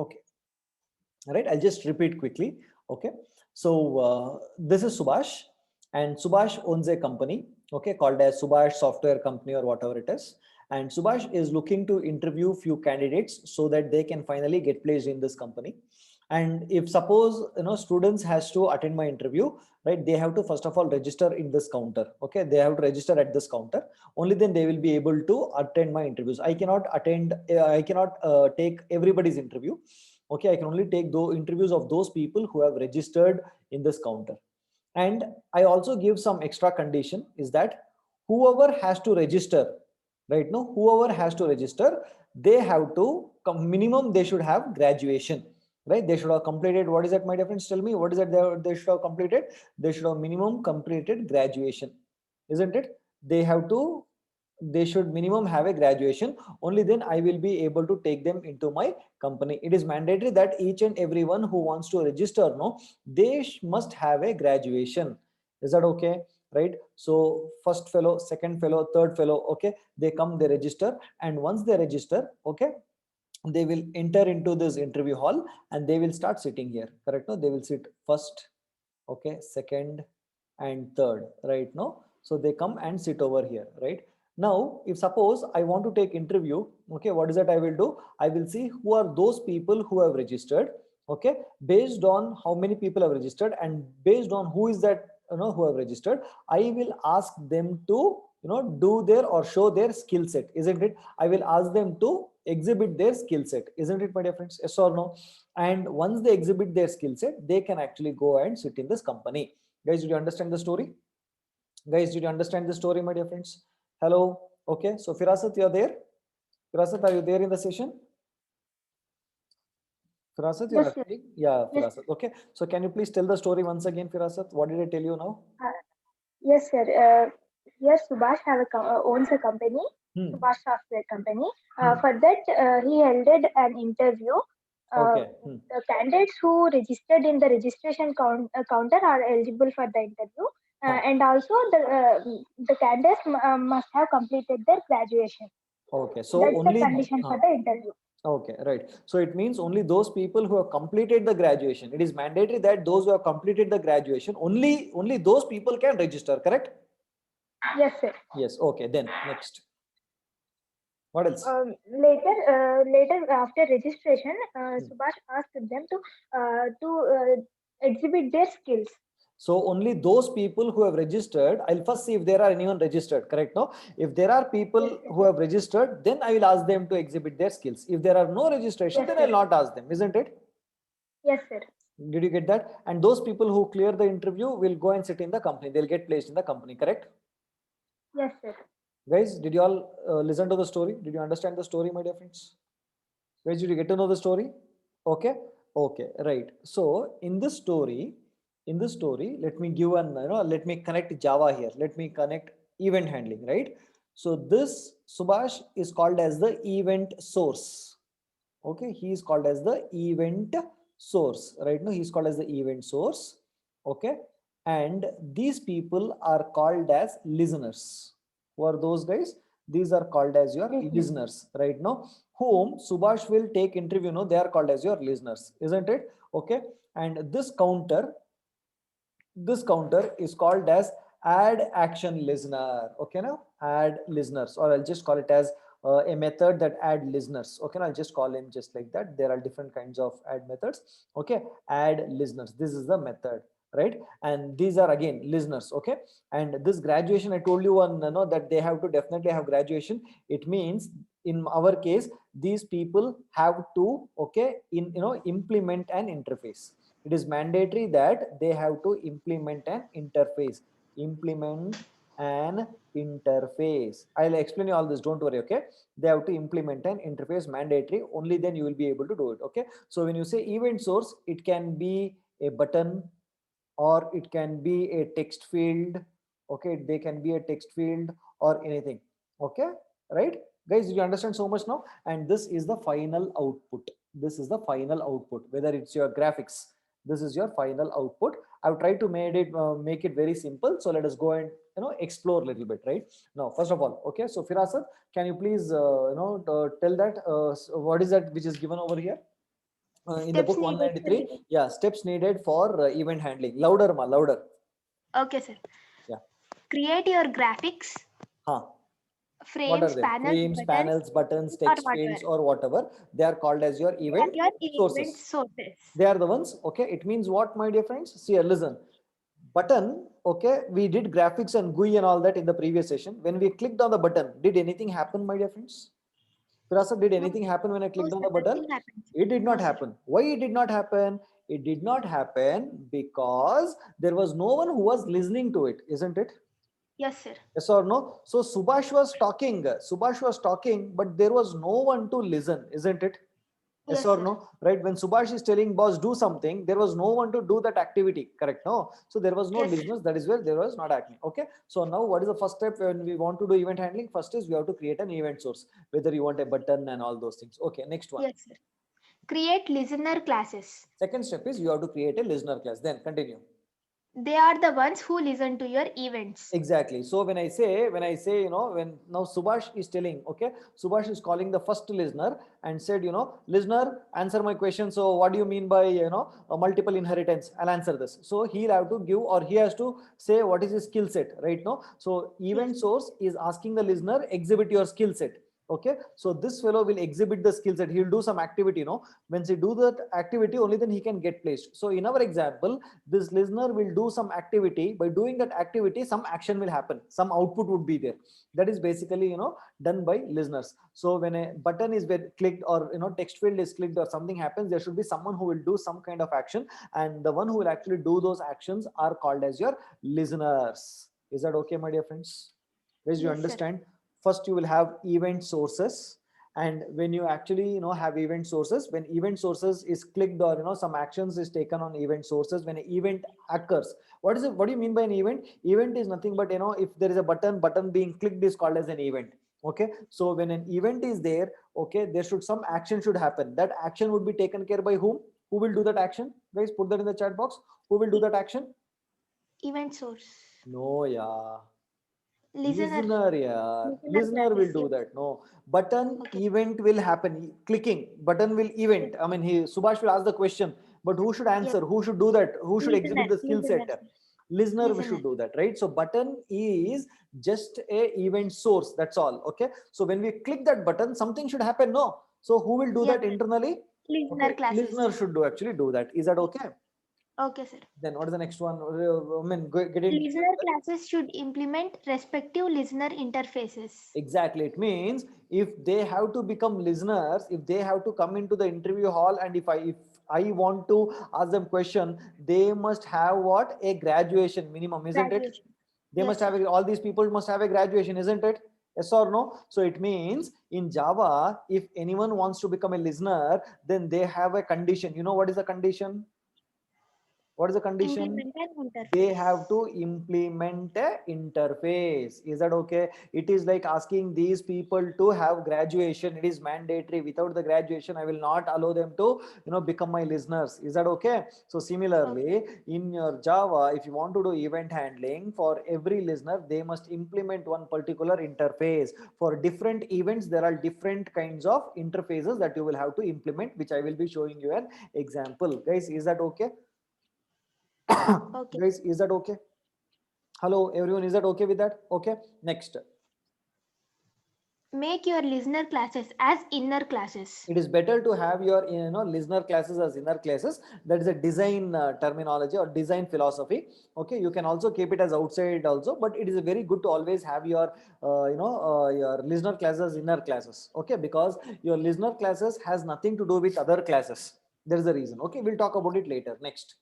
Okay, all right, I'll just repeat quickly. Okay, so this is Subhash, and Subhash owns a company, okay, called as Subhash Software Company or whatever it is. And Subhash is looking to interview few candidates so that they can finally get placed in this company. And if suppose students has to attend my interview, right, they have to first of all register in this counter. Okay, they have to register at this counter. Only then they will be able to attend my interviews. I cannot attend. I cannot take everybody's interview. Okay, I can only take the interviews of those people who have registered in this counter. And I also give some extra condition is that whoever has to register, right, no, whoever has to register, they have to minimum they should have graduation, right? They should have completed, what is that, my dear friends, tell me, what is that they should have completed? They should have minimum completed graduation, isn't it? They have to, they should minimum have a graduation. Only then I will be able to take them into my company. It is mandatory that each and everyone who wants to register, no, they must have a graduation. Is that okay? Right, so first fellow, second fellow, third fellow, okay, they come, they register, and once they register, okay, they will enter into this interview hall and they will start sitting here, correct? No, they will sit first, okay, second and third, right? No, so they come and sit over here, right? Now if suppose I want to take interview, okay, what is that I will do? I will see who are those people who have registered, okay, based on how many people have registered and based on who is that, who have registered, I will ask them to do their or show their skill set, isn't it? I will ask them to exhibit their skill set, isn't it, my dear friends? Yes or no? And once they exhibit their skill set, they can actually go and sit in this company. Guys, did you understand the story? Guys, did you understand the story, my dear friends? Hello. Okay, so Firasat, you're there? Firasat, are you there in the session? Firasat, you're Yes, not sir. reading? Yeah, Yes, Firasat. Okay, so can you please tell the story once again, Firasat? What did I tell you now? uh, yes, sir. Here Subhash owns a company, Hmm. Subhash Software Company. Hmm. For that, he held an interview. Uh, Okay. Hmm. the candidates who registered in the registration counter are eligible for the interview, Huh. and also the candidates must have completed their graduation. Okay, so That's the only, condition for the interview. okay, right. So it means only those people who have completed the graduation. It is mandatory that those who have completed the graduation, only those people can register, correct? Yes, sir. Yes. Okay, then next. What else? Later after registration, Hmm. Subhash asked them to exhibit their skills. So only those people who have registered, I'll first see if there are anyone registered, correct? No, if there are Yes, people sir. who have registered, then I will ask them to exhibit their skills. If there are no registration, Yes, then I'll sir. not ask them, isn't it? Yes, sir. Did you get that? And those people who clear the interview will go and sit in the company. They'll get placed in the company, correct? Yes, sir. Guys, did you all listen to the story? Did you understand the story, my dear friends? Guys, did you get to know the story? Okay, okay, right. So in this story, let me give an, let me connect Java here. Let me connect event handling, right? So this Subhash is called as the event source. Okay, he is called as the event source, right? No, he's called as the event source. Okay, and these people are called as listeners. Who are those guys? These are called as your Listeners. listeners, right? Now whom Subhash will take interview, no, they are called as your listeners, isn't it? Okay, and this counter is called as add action listener. Okay, now add listeners, or I'll just call it as a method that add listeners. Okay, now I'll just call him just like that. There are different kinds of add methods. Okay, add listeners, this is the method, right? And these are again listeners. Okay, and this graduation, I told you one, that they have to definitely have graduation. It means in our case, these people have to, okay, implement an interface. It is mandatory that they have to implement an interface. Implement an interface. I'll explain you all this, don't worry. Okay, they have to implement an interface, mandatory. Only then you will be able to do it. Okay, so when you say event source, it can be a button or it can be a text field. Okay, they can be a text field or anything. Okay, right, guys, you understand so much now? And this is the final output. This is the final output, whether it's your graphics. This is your final output. I've tried to make it very simple. So let us go and explore a little bit, right? Now first of all, okay, so Firasat, can you please tell that what is that which is given over here? In the Steps book needed for 193, event. yeah, steps needed for event handling. Louder, ma, louder. Okay, sir. Yeah. Create your graphics, Huh. What are frames, they? panels, Frames, buttons, panels, buttons, or text fields, whatever. or whatever. They are called as your They are event your event sources. sources. They are the ones. Okay. It means what, my dear friends? See, listen. Button. Okay. We did graphics and GUI and all that in the previous session. When we clicked on the button, did anything happen, my dear friends? Firasa, did No, anything happen when I no, clicked on sir. the button? Nothing happens. It did No, not sir. happen. Why it did not happen? It did not happen because there was no one who was listening to it, isn't it? Yes, sir. Yes or no? So Subhash was talking. Subhash was talking, but there was no one to listen, isn't it? Yes Yes, or sir. no? Right? When Subhash is telling boss do something, there was no one to do that activity. Correct? No. So there was no Yes, sir. listeners. That is where there was not acting. Okay. So now what is the first step when we want to do event handling? First is we have to create an event source, whether you want a button and all those things. Okay. Next one. Yes, sir. Create listener classes. Second step is you have to create a listener class. Then continue. They are the ones who listen to your events. Exactly. So when I say, when now Subhash is telling, okay, Subhash is calling the first listener and said, listener, answer my question. So what do you mean by, a multiple inheritance? I'll answer this. So he'll have to give, or he has to say what is his skill set, right? No. So event Yes. source is asking the listener, exhibit your skill set. Okay. So this fellow will exhibit the skill set. He'll do some activity, When he do that activity, only then he can get placed. So in our example, this listener will do some activity. By doing that activity, some action will happen, some output would be there. That is basically done by listeners. So when a button is clicked, or text field is clicked, or something happens, there should be someone who will do some kind of action, and the one who will actually do those actions are called as your listeners. Is that okay, my dear friends? Guys, you Yes, sir. understand? First you will have event sources, and when you actually have event sources, when event sources is clicked, or some actions is taken on event sources, when an event occurs, what do you mean by an event? Event is nothing but, if there is a button being clicked is called as an event. Okay, so when an event is there, okay, there should some action should happen. That action would be taken care by whom? Who will do that action? Guys, put that in the chat box. Who will do that action? Event source. No, yeah. Listener. Listener, yeah. Listener Listener classes. will do Yes. that. No. Button Okay. event will happen. Clicking. Button will Yes. event. I mean, Subhash will ask the question, but who should Yes. answer? Who should do that? Who should Listener. exhibit the skill Listener. set? Listener we Listener. should do that, right? So button is just a event source. That's all. Okay. So when we click that button, something should happen. No. So who will do Yes, that sir. internally? Listener Okay. classes. Listener should actually do that. Is that okay? Okay, sir. Then what is the next one? I mean, get into Listener classes should implement respective listener interfaces. Exactly. It means if they have to become listeners, if they have to come into the interview hall, and if I want to ask them question, they must have what? A graduation minimum, isn't it? Graduation. They Yes, must sir. have all these people must have a graduation, isn't it? Yes or no? So it means in Java, if anyone wants to become a listener, then they have a condition. You know what is the condition? What is the condition? Implement an They interface. have to implement a interface. Is that okay? It is like asking these people to have graduation. It is mandatory. Without the graduation, I will not allow them to become my listeners. Is that okay? So Okay. similarly, in your Java, if you want to do event handling, for every listener they must implement one particular interface. For different events, there are different kinds of interfaces that you will have to implement, which I will be showing you an example. Guys, is that okay? Okay. Guys, is that okay? Hello, everyone, is that okay with that? Okay, next. Make your listener classes as inner classes. It is better to have your listener classes as inner classes. That is a design terminology or design philosophy. Okay, you can also keep it as outside also, but it is very good to always have your your listener classes inner classes. Okay, because your listener classes has nothing to do with other classes. There is a reason. Okay, we'll talk about it later. Next.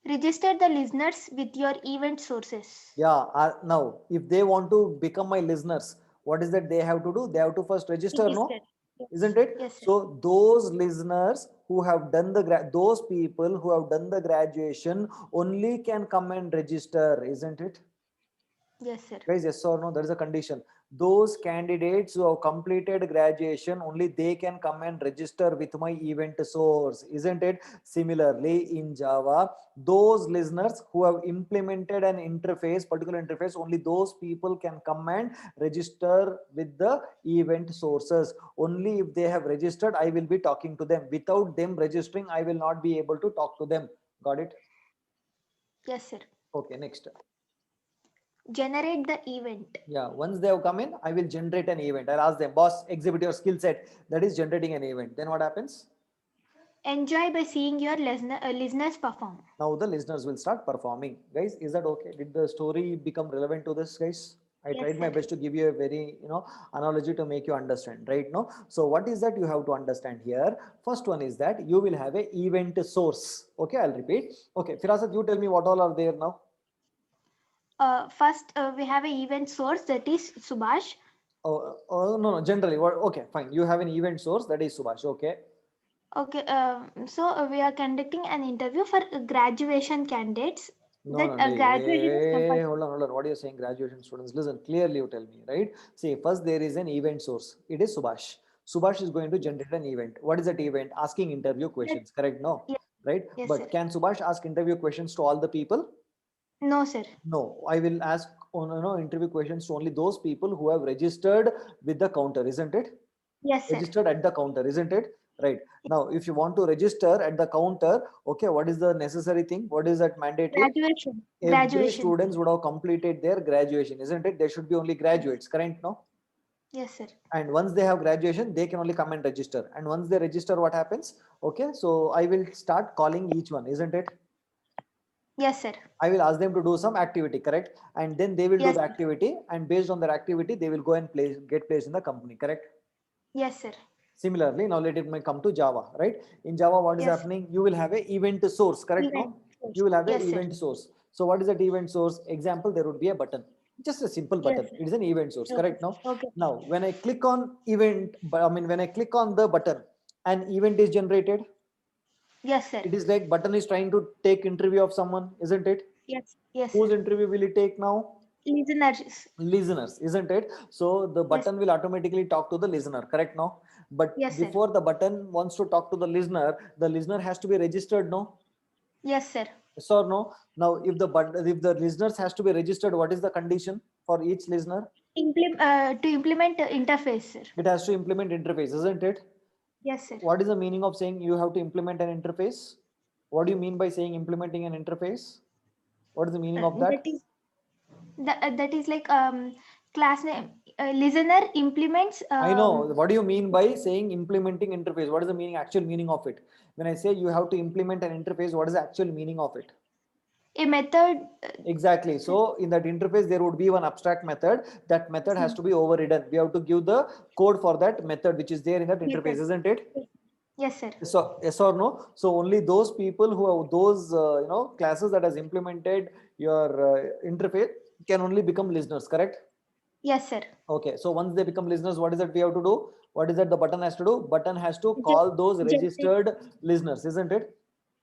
Register the listeners with your event sources. Yeah, now if they want to become my listeners, what is that they have to do? They have to first register, Register. no? Yes. Isn't it? Yes, sir. So those listeners who have done those people who have done the graduation only can come and register, isn't it? Yes, sir. Guys, yes or no? That is a condition. Those candidates who have completed graduation, only they can come and register with my event source, isn't it? Similarly, in Java, those listeners who have implemented an interface, particular interface, only those people can come and register with the event sources. Only if they have registered, I will be talking to them. Without them registering, I will not be able to talk to them. Got it? Yes, sir. Okay, next. Generate the event. Yeah, once they have come in, I will generate an event. I'll ask them, boss, exhibit your skill set. That is generating an event. Then what happens? Enjoy by seeing your listeners perform. Now the listeners will start performing. Guys, is that okay? Did the story become relevant to this, guys? I Yes, tried my sir. best to give you a very, analogy to make you understand, right? No. So what is that you have to understand here? First one is that you will have a event source. Okay, I'll repeat. Okay, Firasat, you tell me what all are there now. First, we have an event source, that is Subhash. No. Generally, what? Okay, fine. You have an event source, that is Subhash. Okay. Okay, so we are conducting an interview for graduation candidates. No, That no, graduation is compulsory. hold on. What are you saying? Graduation students, listen clearly. You tell me, right? See, first there is an event source. It is Subhash. Subhash is going to generate an event. What is that event? Asking interview questions. Correct? No, Yes, right? yes, sir. But can Subhash ask interview questions to all the people? No, sir. No, I will ask interview questions to only those people who have registered with the counter, isn't it? Yes, sir. Registered at the counter, isn't it? Right. Now, if you want to register at the counter, okay, what is the necessary thing? What is that mandatory? Graduation. Every Graduation. students would have completed their graduation, isn't it? There should be only graduates, correct? No. Yes, sir. And once they have graduation, they can only come and register. And once they register, what happens? Okay, so I will start calling each one, isn't it? Yes, sir. I will ask them to do some activity, correct? And then they will do Yes, the sir. activity, and based on their activity, they will go and get placed in the company, correct? Yes, sir. Similarly, now let it may come to Java, right? In Java, what is Yes. happening? You will have a event source, correct? Event No, source. you will have a Yes, sir. event source. So what is that event source? Example, there would be a button, just a simple button. Yes, sir. It is an event source, Okay. correct? Now, Okay. now when I click on event, when I click on the button, an event is generated. Yes, sir. It is like button is trying to take interview of someone, isn't it? Yes. Yes, Whose sir. interview will it take now? Listeners. Listeners, isn't it? So the Yes. button will automatically talk to the listener, correct? Now, but Yes, sir. before the button wants to talk to the listener has to be registered, no? Yes, sir. Yes or no? Now, if the listeners has to be registered, what is the condition for each listener? To implement interface, sir. It has to implement interface, isn't it? Yes, sir. What is the meaning of saying you have to implement an interface? What do you mean by saying implementing an interface? What is the meaning of that? That is like class name. Listener implements. I know. What do you mean by saying implementing interface? What is the meaning, actual meaning of it? When I say you have to implement an interface, what is the actual meaning of it? A method. Exactly. So in that interface, there would be one abstract method. That method has to be overridden. We have to give the code for that method, which is there in that interface, isn't it? Yes, sir. So yes or no? So only those people who have those classes that has implemented your interface can only become listeners, correct? Yes, sir. Okay. So once they become listeners, what is that we have to do? What is that the button has to do? Button has to call those registered listeners, isn't it?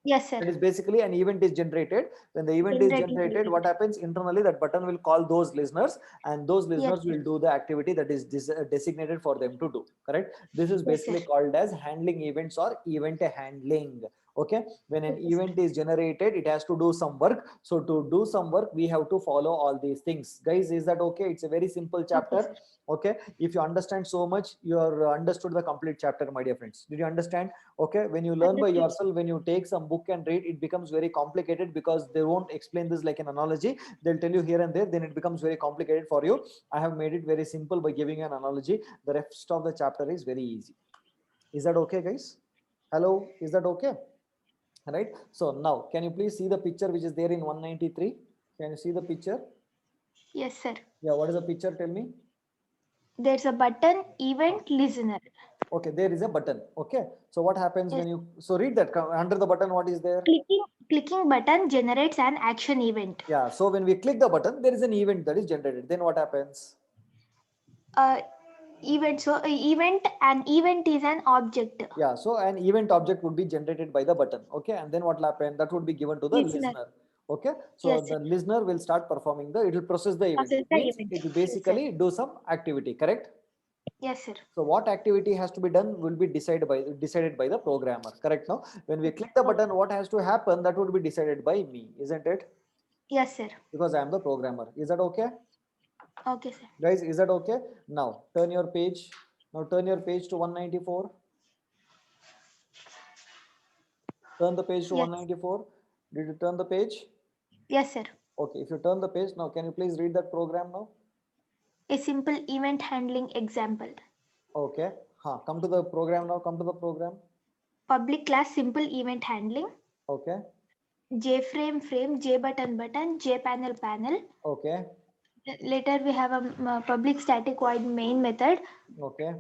Yes, sir. That is basically an event is generated. When the event is generated, what happens internally? That button will call those listeners, and those listeners will do the activity that is designated for them to do. Correct? This is basically called as handling events or event handling. Okay, when an event is generated, it has to do some work. So to do some work, we have to follow all these things. Guys, is that okay? It's a very simple chapter. Okay, if you understand so much, you are understood the complete chapter, my dear friends. Did you understand? Okay, when you learn by yourself, when you take some book and read, it becomes very complicated because they won't explain this like an analogy. They'll tell you here and there, then it becomes very complicated for you. I have made it very simple by giving an analogy. The rest of the chapter is very easy. Is that okay, guys? Hello, is that okay? Right. So now, can you please see the picture which is there in 193? Can you see the picture? Yes, sir. Yeah, what is the picture? Tell me. There's a button, event, listener. Okay, there is a button. Okay, so what happens when you read that under the button? What is there? Clicking button generates an action event. Yeah, so when we click the button, there is an event that is generated. Then what happens? Event. So an event is an object. Yeah, so an event object would be generated by the button. Okay, and then what will happen? That would be given to the listener. Okay, so Yes, the listener will start performing it will process the event. Process It the means event. it will Yes, sir. basically do some activity, correct? yes, sir. So what activity has to be done will be decided by the programmer, correct? Now when we click the button, what has to happen, that would be decided by me, isn't it? Yes, sir. Because I am the programmer. Is that okay, Okay, sir. guys? Is that okay? Now turn your page. Now turn your page to 194. Turn the page to Yes, 194. Did you turn the page? yes, sir. Okay, if you turn the page now, can you please read that program now? A simple event handling example. Okay, come to the program now. Come to the program. Public class simple event handling. Okay, JFrame frame, JButton button, JPanel panel. okay, Later we have a public static void main method. okay,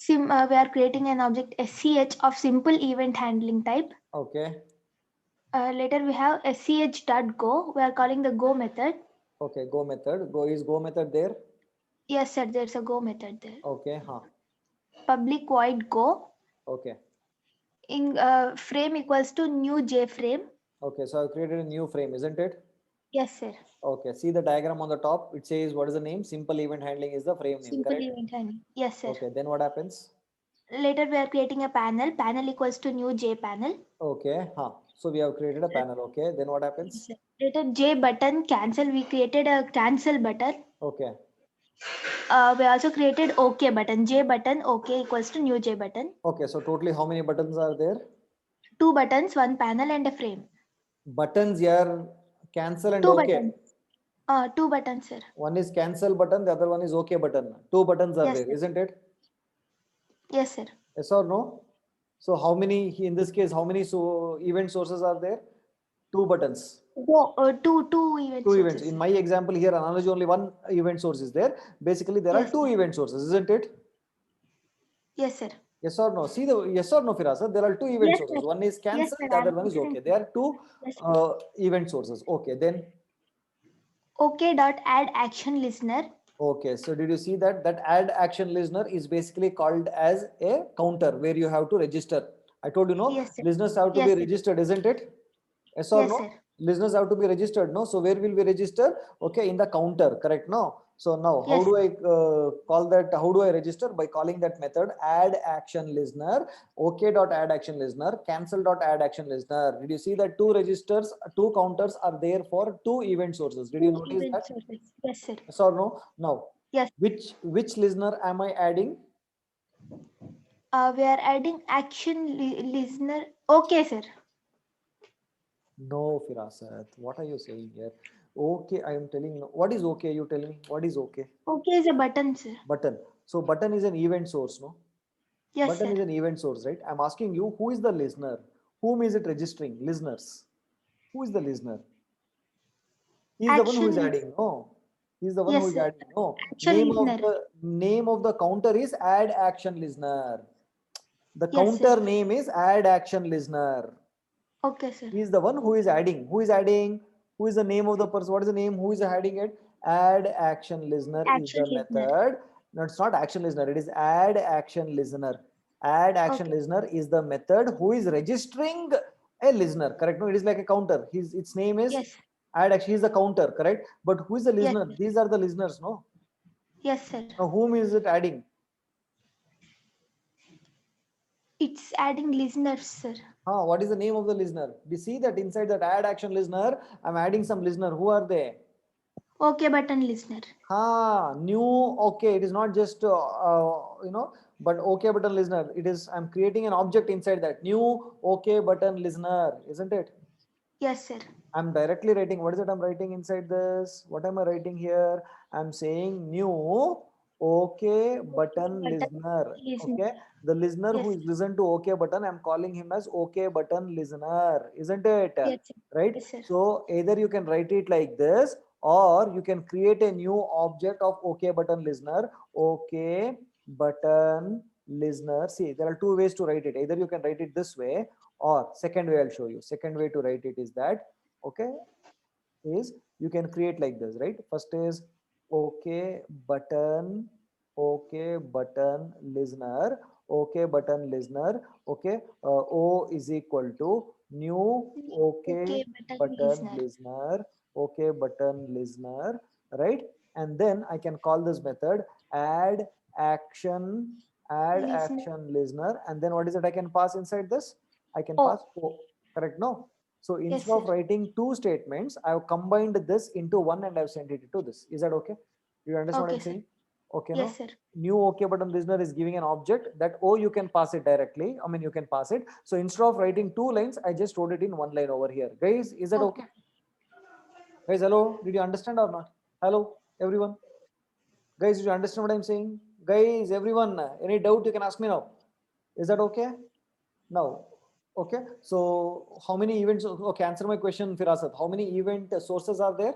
We are creating an object SCH of simple event handling type. okay, Later we have sch.go. We are calling the go method. okay. Go method. Go method there. Yes, sir. There's a go method there. Okay, Public void go. okay, In frame equals to new JFrame. okay. So I've created a new frame, isn't it? Yes, sir. Okay, see the diagram on the top. It says what is the name? Simple event handling is the frame name, Simple correct? event handling. Yes, sir. Okay, then what happens? Later we are creating a panel. Panel equals to new JPanel. Okay, so we have created a panel. Okay, then what Yes, happens? sir. Later J button cancel. We created a cancel button. Okay, We also created OK button. J button OK equals to new J button. okay. So totally, how many buttons are there? 2 buttons, 1 panel, and a frame. Buttons here, cancel and 2 okay. buttons. 2 buttons, sir. One is cancel button, the other one is okay button. Two buttons are Yes, there, sir. isn't it? Yes, sir. Yes or no? So how many, in this case, how many event sources are there? Two buttons. Go, two event Two events. sources. In my example here, analogy, only one event source is there. Basically, there are Yes, two sir. event sources, isn't it? Yes, sir. Yes or no? See the yes or no, Firasa? There are two event Yes, sources. sir. One is Yes, cancel, sir. the other I'm one is answering. okay. There are two Yes, sir. event sources. Okay, then OK dot add action listener. okay. So did you see that add action listener is basically called as a counter where you have to register. I told you no, Yes, sir. listeners have to Yes, be sir. registered, isn't it? Yes or Yes, no? sir. Listeners have to be registered, no? So where will we register? Okay, in the counter, correct? No. So now, how Yes. do I call that? How do I register? By calling that method add action listener. Okay dot add action listener. Cancel dot add action listener. Did you see that two registers, two counters are there for two event sources? Did you Two notice event that? sources. Yes, sir. Yes or no? Now, Yes. which listener am I adding? We are adding action listener. Okay, sir. No, Firasat. What are you saying here? Okay, I am telling you. What is okay? You tell me. What is okay? Okay is a button, sir. Button. So button is an event source, no? Yes, Button sir. is an event source, right? I'm asking you, who is the listener? Whom is it registering? Listeners. Who is the listener? He's the one who is Action. adding. No. He's the one who Yes, is sir. adding. No. Action listener. Name of the counter is add action listener. The Yes, counter sir. name is add action listener. Okay, sir. He is the one who is adding. Who is adding? Who is the name of the person? What is the name? Who is adding it? Add action listener is Action the listener. method. No, it's not action listener. It is add action listener. Add action Okay. listener is the method who is registering a listener. Correct? No, it is like a counter. Its name is Yes. add action. He is the counter. Correct? But who is the Yes, listener? sir. These are the listeners. No. Yes, sir. Now, whom is it adding? It's adding listeners, sir. What is the name of the listener? We see that inside that add action listener, I'm adding some listener. Who are they? Okay button listener. New. Okay, it is not just but okay button listener. It is, I'm creating an object inside that new okay button listener, isn't it? Yes, sir. I'm directly writing. What is it I'm writing inside this? What am I writing here? I'm saying new okay button listener. Listener. Okay, the listener who Yes. is listen to okay button, I'm calling him as okay button listener, isn't it? Yes, sir. Right? Yes, sir. So either you can write it like this, or you can create a new object of okay button listener. Okay button listener. See, there are two ways to write it. Either you can write it this way, or second way I'll show you. Second way to write it is that, okay, is you can create like this, right? First is okay button listener. okay button listener. Okay, O is equal to new okay button listener. Okay button listener, right? And then I can call this method add action listener, and then what is it I can pass inside this? I can Oh. pass O, correct? No. So Yes, instead of sir. writing two statements, I have combined this into one and I've sent it to this. Is that okay? Do you understand what Okay, I'm sir. saying? Okay, Yes, no? sir. New okay button listener is giving an object that oh you can pass it directly. I mean you can pass it. So instead of writing two lines, I just wrote it in one line over here. Guys, is that okay? Guys, hello, did you understand or not? Hello, everyone. Guys, did you understand what I'm saying? Guys, everyone, any doubt you can ask me now. Is that okay? Now, okay. So how many events? Okay, answer my question, Firasat. How many event sources are there?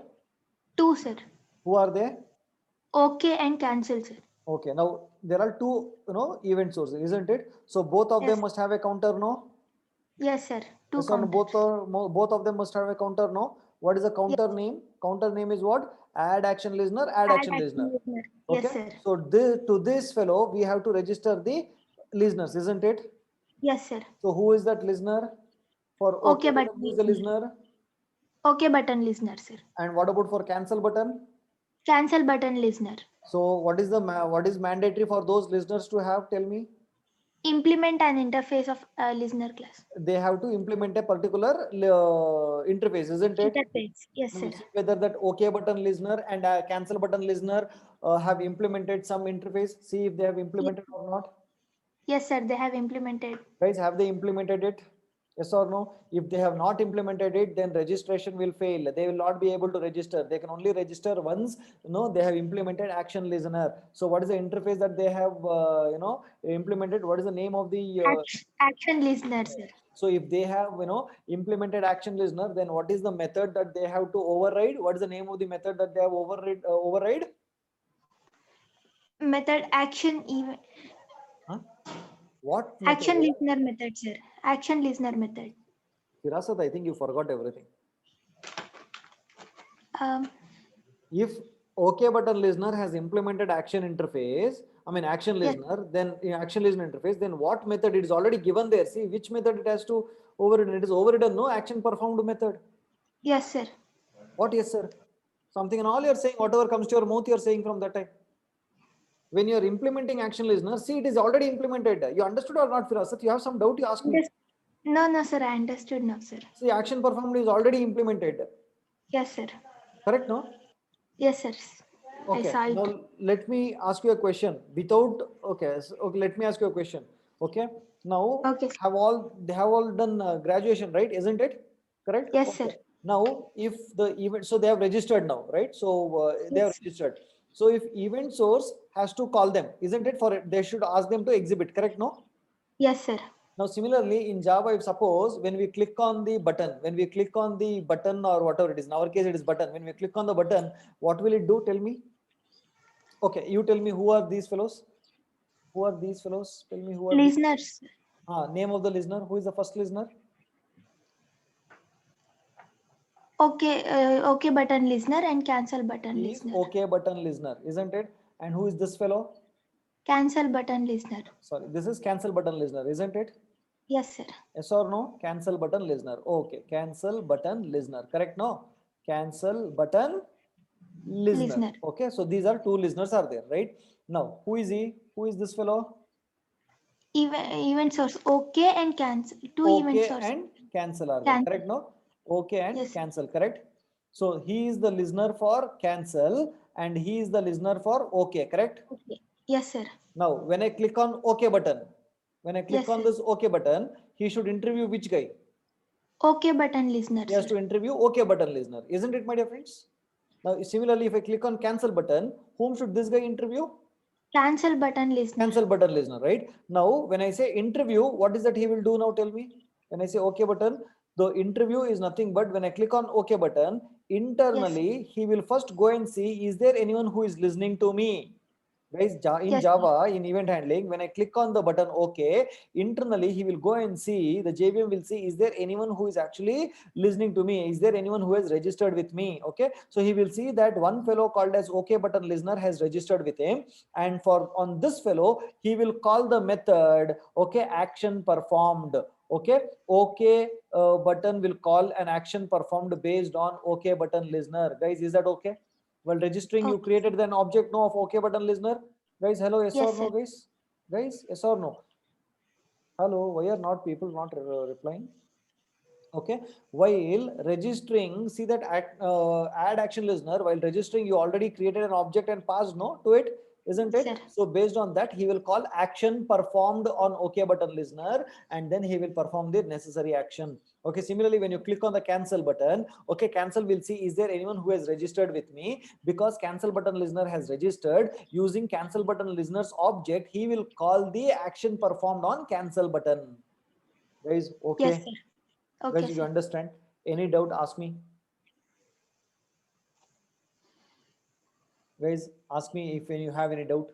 2, sir. Who are they? Okay and cancel, sir. Okay, now there are two, event sources, isn't it? So both of them Yes. must have a counter, no? Yes, sir. 2 Yes or no? counters. Both of them must have a counter, no? What is the Yes. counter name? Counter name is what? Add action listener, add Add action listener. action listener. Okay. Yes, sir. So to this fellow, we have to register the listeners, isn't it? Yes, sir. So who is that listener? For Okay okay button, button who is the listener. listener? Okay button listener, sir. And what about for cancel button? Cancel button listener. So what is what is mandatory for those listeners to have? Tell me. Implement an interface of a listener class. They have to implement a particular interface, isn't it? Interface. Yes, Now sir. see whether that OK button listener and cancel button listener have implemented some interface. See if they have implemented or not. Yes, sir. They have implemented. Guys, have they implemented it? Yes or no? If they have not implemented it, then registration will fail. They will not be able to register. They can only register once, they have implemented action listener. So what is the interface that they have, implemented? What is the name of the Action listener, sir. so if they have, implemented action listener, then what is the method that they have to override? What is the name of the method that they have override? Method action event. Huh? What Action method? listener method, sir. Action listener method. Firasat, I think you forgot everything. If OK button listener has implemented action interface, I mean action listener, then action listener interface, then what method it is already given there? See which method it has to override. It is overridden, no action performed method. Yes, sir. What? Yes, sir. Something and all you're saying, whatever comes to your mouth, you're saying from that time. When you're implementing action listener, see it is already implemented. You understood or not, Firasat? You have some doubt, you ask me. No, sir. I understood now, sir. See, action performed is already implemented. Yes, sir. Correct, no? Yes, sir. Okay. I saw it. Now let me ask you a question. Without okay, let me ask you a question. Okay. Now Okay. they have all done graduation, right? Isn't it? Correct? Yes, Okay. sir. Now, if the event, so they have registered now, right? So they have Yes. registered. So if event source has to call them, isn't it? For it, they should ask them to exhibit, correct? No? Yes, sir. Now, similarly in Java, if suppose when we click on the button or whatever it is, in our case it is button. When we click on the button, what will it do? Tell me. Okay, you tell me who are these fellows? Who are these fellows? Tell me who are these? Listeners. Name of the listener. Who is the first listener? Okay button listener and cancel button He is listener. OK button listener, isn't it? And who is this fellow? Cancel button listener. Sorry, this is cancel button listener, isn't it? Yes, sir. Yes or no? Cancel button listener. Okay, cancel button listener. Correct? No? Cancel button listener. Okay, so these are two listeners are there, right? Now, who is he? Who is this fellow? Event source. Okay and cancel. Two event Okay source. and cancel are there. Correct? No? Okay and Yes. cancel. Correct? So he is the listener for cancel and he is the listener for okay. Correct? Okay. Yes, sir. Now, when I click on OK button, when I click Yes, on sir. this OK button, he should interview which guy? Okay button listener. He has Sir. to interview OK button listener, isn't it, my dear friends? Now, similarly, if I click on cancel button, whom should this guy interview? Cancel button listener. Cancel button listener, right? Now, when I say interview, what is that he will do now? Tell me. When I say OK button, the interview is nothing but when I click on OK button, internally, he will first go and see, is there anyone who is listening to me? Guys, in Yes, Java, in event handling, when I click on the button OK, internally he will go and see, the JVM will see, is there anyone who is actually listening to me? Is there anyone who has registered with me? Okay, so he will see that one fellow called as OK button listener has registered with him, and for on this fellow, he will call the method OK action performed. Okay, OK button will call an action performed based on OK button listener. Guys, is that okay? While registering, you okay. created an object no of OK button listener. Guys, hello, yes or Yes, no, sir. guys? Guys, yes or no? Hello, why are not people not replying? Okay, while registering, see that add action listener, while registering, you already created an object and passed no to it, isn't Yes, it? sir. So based on that, he will call action performed on OK button listener, and then he will perform the necessary action. Okay, similarly, when you click on the cancel button, okay, cancel will see, is there anyone who has registered with me? Because cancel button listener has registered, using cancel button listener's object, he will call the action performed on cancel button. Guys, Yes, okay. sir. Guys, Okay, did you sir. understand? Any doubt, ask me. Guys, ask me if you have any doubt.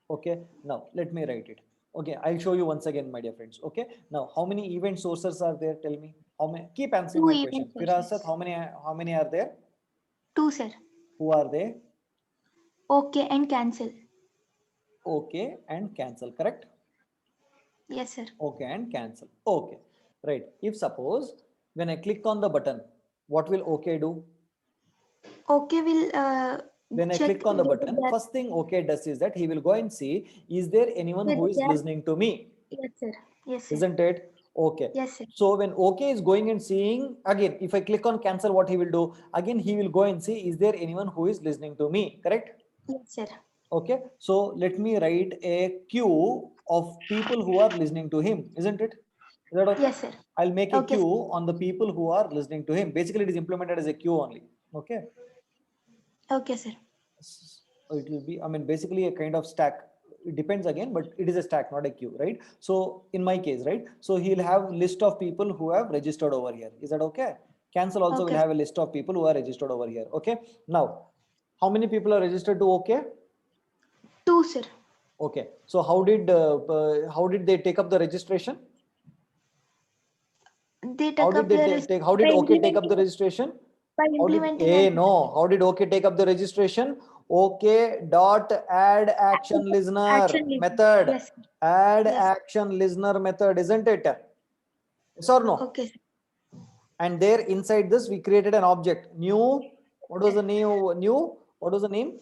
Okay, now let me write it. Okay, I'll show you once again, my dear friends. Okay, now how many event sources are there? Tell me. How many? Keep answering 2 my event question. Firasat, sources. how many are there? 2, sir. Who are they? Okay and cancel. Okay and cancel, correct? Yes, sir. Okay and cancel. Okay, right. If suppose when I click on the button, what will okay do? Okay will When I check click on the whether button, first thing okay does is that he will go and see, is there anyone who is they are. listening to me? Yes, sir. Yes, sir. Isn't it? Okay. Yes, sir. So when OK is going and seeing, again, if I click on cancel, what he will do? Again, he will go and see, is there anyone who is listening to me? Correct? Yes, sir. Okay. So let me write a queue of people who are listening to him. Isn't it? Is that okay? Yes, sir. I'll make a Okay, queue sir. on the people who are listening to him. Basically, it is implemented as a queue only. Okay. Okay, sir. It will be, I mean, basically a kind of stack. It depends again, but it is a stack, not a queue, right? So in my case, right, so he'll have list of people who have registered over here. Is that okay? Cancel also will Okay. have a list of people who are registered over here. Okay, now how many people are registered to OK? 2, sir. Okay, so how did they take up the registration? They How took did up they the take, how did by OK take up implementing the registration? by How did implementing an no? How did OK take up the registration? OK dot add action listener action list. method. Yes, sir. Add Yes. action listener method, isn't it? Yes or no? Okay, sir. And there inside this we created an object new. What was the name? New. What was the name?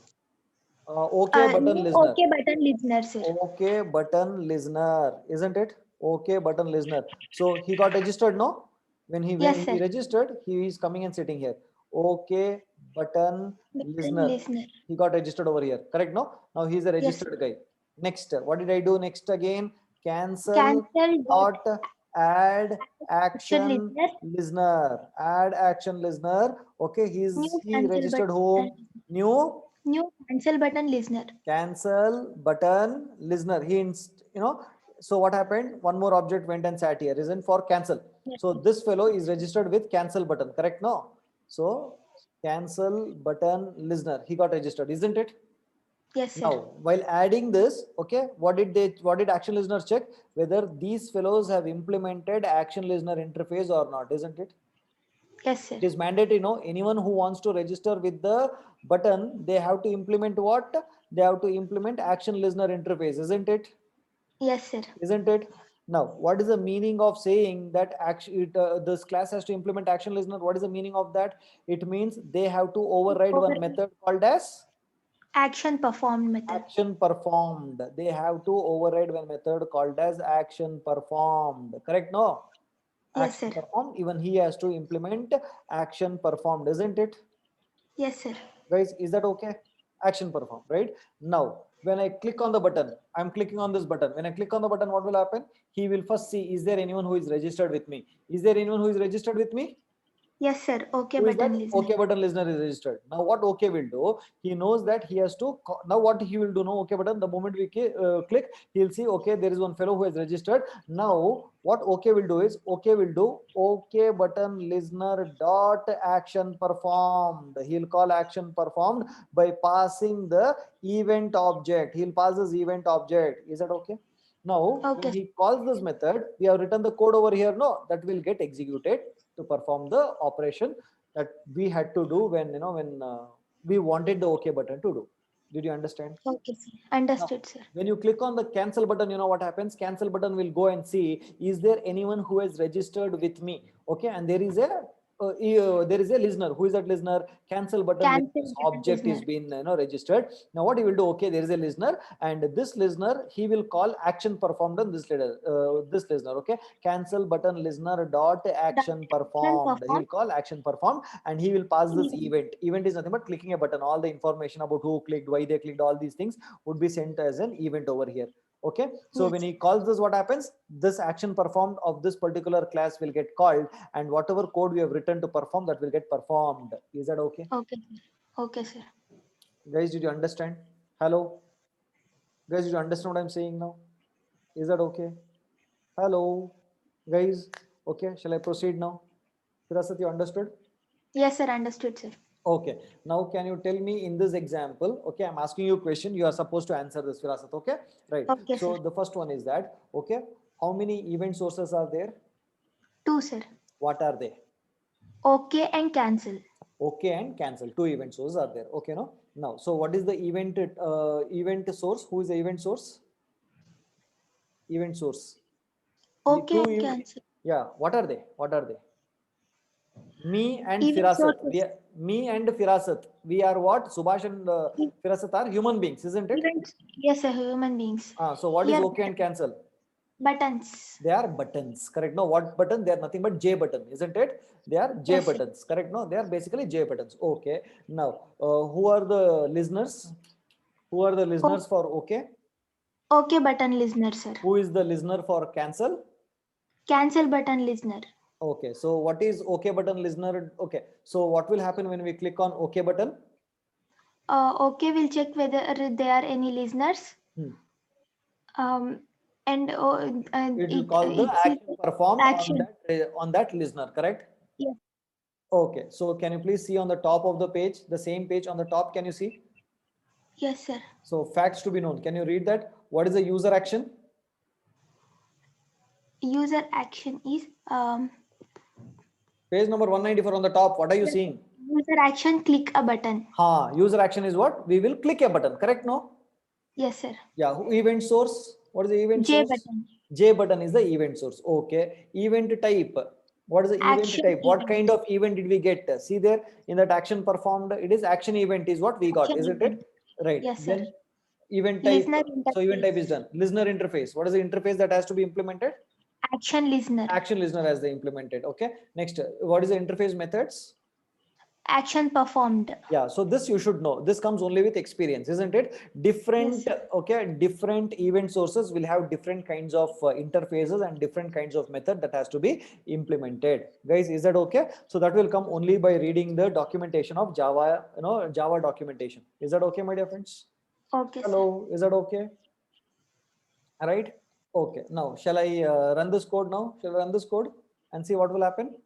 OK button New listener. okay button listener, sir. OK button listener, isn't it? OK button listener. So he got registered, no? When Yes, he sir. registered, he is coming and sitting here. OK button Button listener. listener. He got registered over here. Correct, no? Now he is a Yes, sir. registered guy. Next, what did I do next again? Cancel Cancel dot add action action listener. listener. Add action listener. Okay, New he cancel registered button. whom? New New cancel button listener. cancel button listener. So what happened? One more object went and sat here, isn't for cancel. Yes, So sir. this fellow is registered with cancel button, correct? No. So cancel button listener, he got registered, isn't it? Yes, sir. Now, while adding this, okay, what did action listener check? Whether these fellows have implemented action listener interface or not, isn't it? Yes, sir. It is mandatory, no? Anyone who wants to register with the button, they have to implement what? They have to implement action listener interface, isn't it? Yes, sir. Isn't it? Now, what is the meaning of saying that this class has to implement action listener? What is the meaning of that? It means they have to override one Override. method called as Action performed method. action performed. They have to override one method called as action performed. Correct? No? Yes, Action sir. performed. Even he has to implement action performed, isn't it? Yes, sir. Guys, is that okay? Action performed, right? Now, when I click on the button, I'm clicking on this button. When I click on the button, what will happen? He will first see, is there anyone who is registered with me? Is there anyone who is registered with me? Yes, sir. OK Who is that? button listener. OK button listener is registered. Now what OK will do, he knows that he has to now what he will do now, OK button, the moment we click, he'll see, okay, there is one fellow who has registered. Now what OK will do is, OK will do OK button listener dot action performed. He'll call action performed by passing the event object. He'll pass this event object. Is that okay? Now Okay. when he calls this method, we have written the code over here. No, that will get executed to perform the operation that we had to do when we wanted the OK button to do. Did you understand? Okay, sir. Understood, sir. When you click on the cancel button, you know what happens? Cancel button will go and see, is there anyone who has registered with me? Okay, and there is a listener. Who is that listener? Cancel button. Cancel This button object is listener. been registered. Now what he will do? Okay, there is a listener, and this listener he will call action performed on this listener. Okay, cancel button listener dot action performed. He will call action performed, and he will pass this event. Event is nothing but clicking a button. All the information about who clicked, why they clicked, all these things would be sent as an event over here. Okay, so Yes. when he calls this, what happens? This action performed of this particular class will get called, and whatever code we have written to perform, that will get performed. Is that okay? Okay. Okay, sir. Guys, did you understand? Hello? Guys, did you understand what I'm saying now? Is that okay? Hello? Guys, okay, shall I proceed now? Firasat, you understood? Yes, sir. Understood, sir. Okay, now can you tell me in this example, okay, I'm asking you a question, you are supposed to answer this, Firasat, okay? Right. Okay, So sir. the first one is that, okay, how many event sources are there? 2, sir. What are they? OK and cancel. Okay and cancel. 2 event sources are there. Okay, no? Now, so what is the event source? Who is the event source? Event source. OK Two and cancel. Yeah, what are they? What are they? Me and Event Firasat. sources. Me and Firasat. We are what? Subhash and Firasat are human beings, isn't it? Events. Yes, sir. Human beings. So what is Here, okay and cancel? buttons. They are buttons, correct? No, what button? They are nothing but J button, isn't it? They are J Yes, sir. buttons, correct? No, they are basically J buttons. Okay. Now, who are the listeners? Who are the listeners for OK? OK button listener, sir. Who is the listener for cancel? Cancel button listener. Okay. So what is OK button listener? Okay. So what will happen when we click on OK button? OK will check whether there are any listeners. And It will call the action performed on that listener, correct? Yes. Okay. So can you please see on the top of the page, the same page on the top, can you see? Yes, sir. So facts to be known. Can you read that? What is the user action? User action is Page number 194 on the top. What are you seeing? user action click a button. User action is what? We will click a button, correct? No? Yes, sir. Yeah. Event source. What is the event J source? button. J button is the event source. Okay. Event type. What is the event Action type? What event. kind of event did we get? See there in that action performed, it is action event is what we got, Action isn't event. it? Right. Yes, sir. Then event type. Listener So event type interface. is done. Listener interface. What is the interface that has to be implemented? Action listener. Action listener has the implemented. Okay. Next, what is the interface methods? Action performed. Yeah, so this you should know. This comes only with experience, isn't it? Different, Yes. okay, different event sources will have different kinds of interfaces and different kinds of method that has to be implemented. Guys, is that okay? So that will come only by reading the documentation of Java, Java documentation. Is that okay, my dear friends? Okay, sir. Hello, is that okay? All right. Okay. Now, shall I run this code now? Shall I run this code and see what will happen?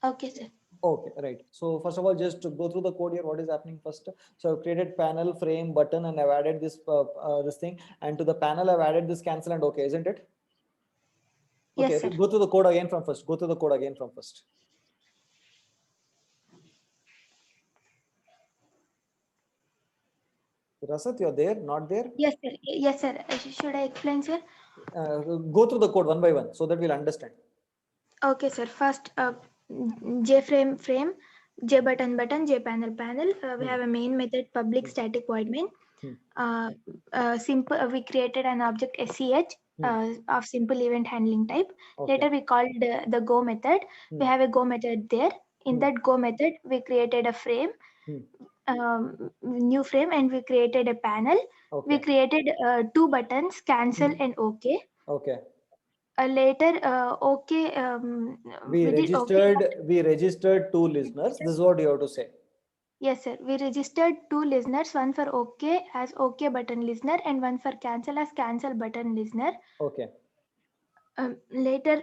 Okay, sir. Okay, right. So first of all, just to go through the code here, what is happening first? So I've created panel, frame, button, and I've added this this thing. And to the panel, I've added this cancel and OK, isn't it? Okay, Yes, sir. go through the code again from first. Go through the code again from first. Rasat, you're there, not there? Yes, sir. Yes, sir. Should I explain, sir? Go through the code one by one so that we'll understand. Okay, sir. First, J frame, J button, J panel. We have a main method, public static void main. Simple. We created an object SEH of simple event handling type. Okay. Later, we called the Go method. We have a Go method there. In that Go method, we created a frame, new frame, and we created a panel. Okay. We created 2 buttons, cancel and OK. Okay. Later, okay, We did okay. registered two listeners. This is what you have to say. Yes, sir. We registered 2 listeners, one for OK as OK button listener and one for cancel as cancel button listener. Okay. Later,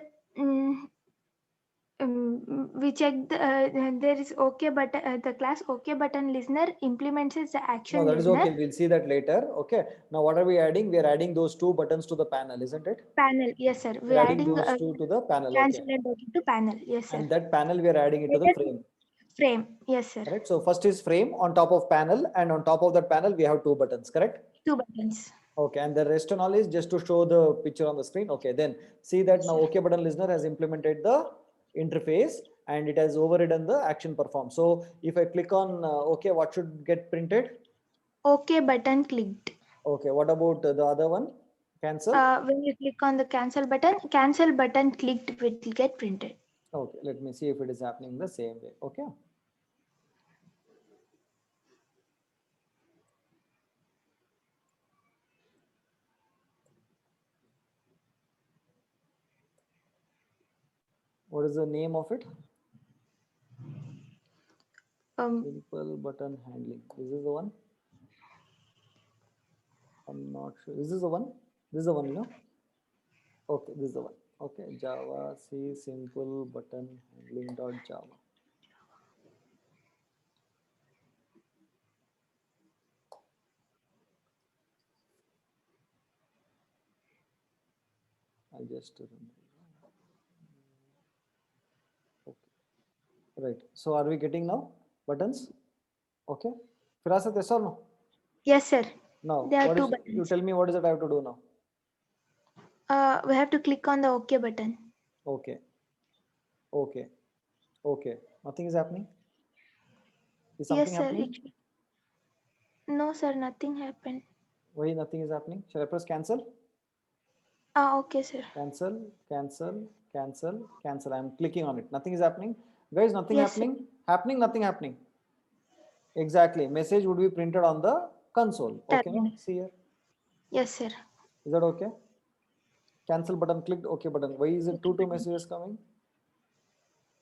we checked there is OK button. The class OK button listener implements the action No, that is listener. okay. We'll see that later. Okay. Now, what are we adding? We are adding those two buttons to the panel, isn't it? Panel. Yes, sir. We're adding those two to the panel. cancel Okay. and OK to panel. Yes, sir. And that panel we are adding it to the Later, frame. Frame. Yes, sir. Correct. So first is frame on top of panel, and on top of that panel we have two buttons. Correct. 2 buttons. Okay, and the rest and all is just to show the picture on the screen. Okay, then see that now OK button listener has implemented the interface and it has overridden the action perform. So if I click on OK, what should get printed? OK button clicked. Okay, what about the other one? Cancel. When you click on the cancel button clicked will get printed. Okay, let me see if it is happening the same way. Okay. What is the name of it? Simple button handling. This is the one. I'm not sure. Is this the one? This is the one, you know? Okay, this is the one. Okay, Java C simple button handling dot Java. I'll just remove. Okay, right. So are we getting now buttons? Okay. Firasat, yes or no? Yes, sir. Now, There are what two is, you buttons. tell me what is it I have to do now? We have to click on the OK button. Okay. Okay. Okay. Nothing is happening? Is something Yes, sir. happening? No, sir. Nothing happened. Why nothing is happening? Shall I press cancel? Okay, sir. Cancel, cancel, cancel, cancel. I'm clicking on it. Nothing is happening. Guys, nothing Yes, sir. happening? Happening, nothing happening. Exactly. Message would be printed on the console. Okay, no? Terminal. See here. Yes, sir. Is that okay? Cancel button clicked. Okay button. Why is it two messages coming?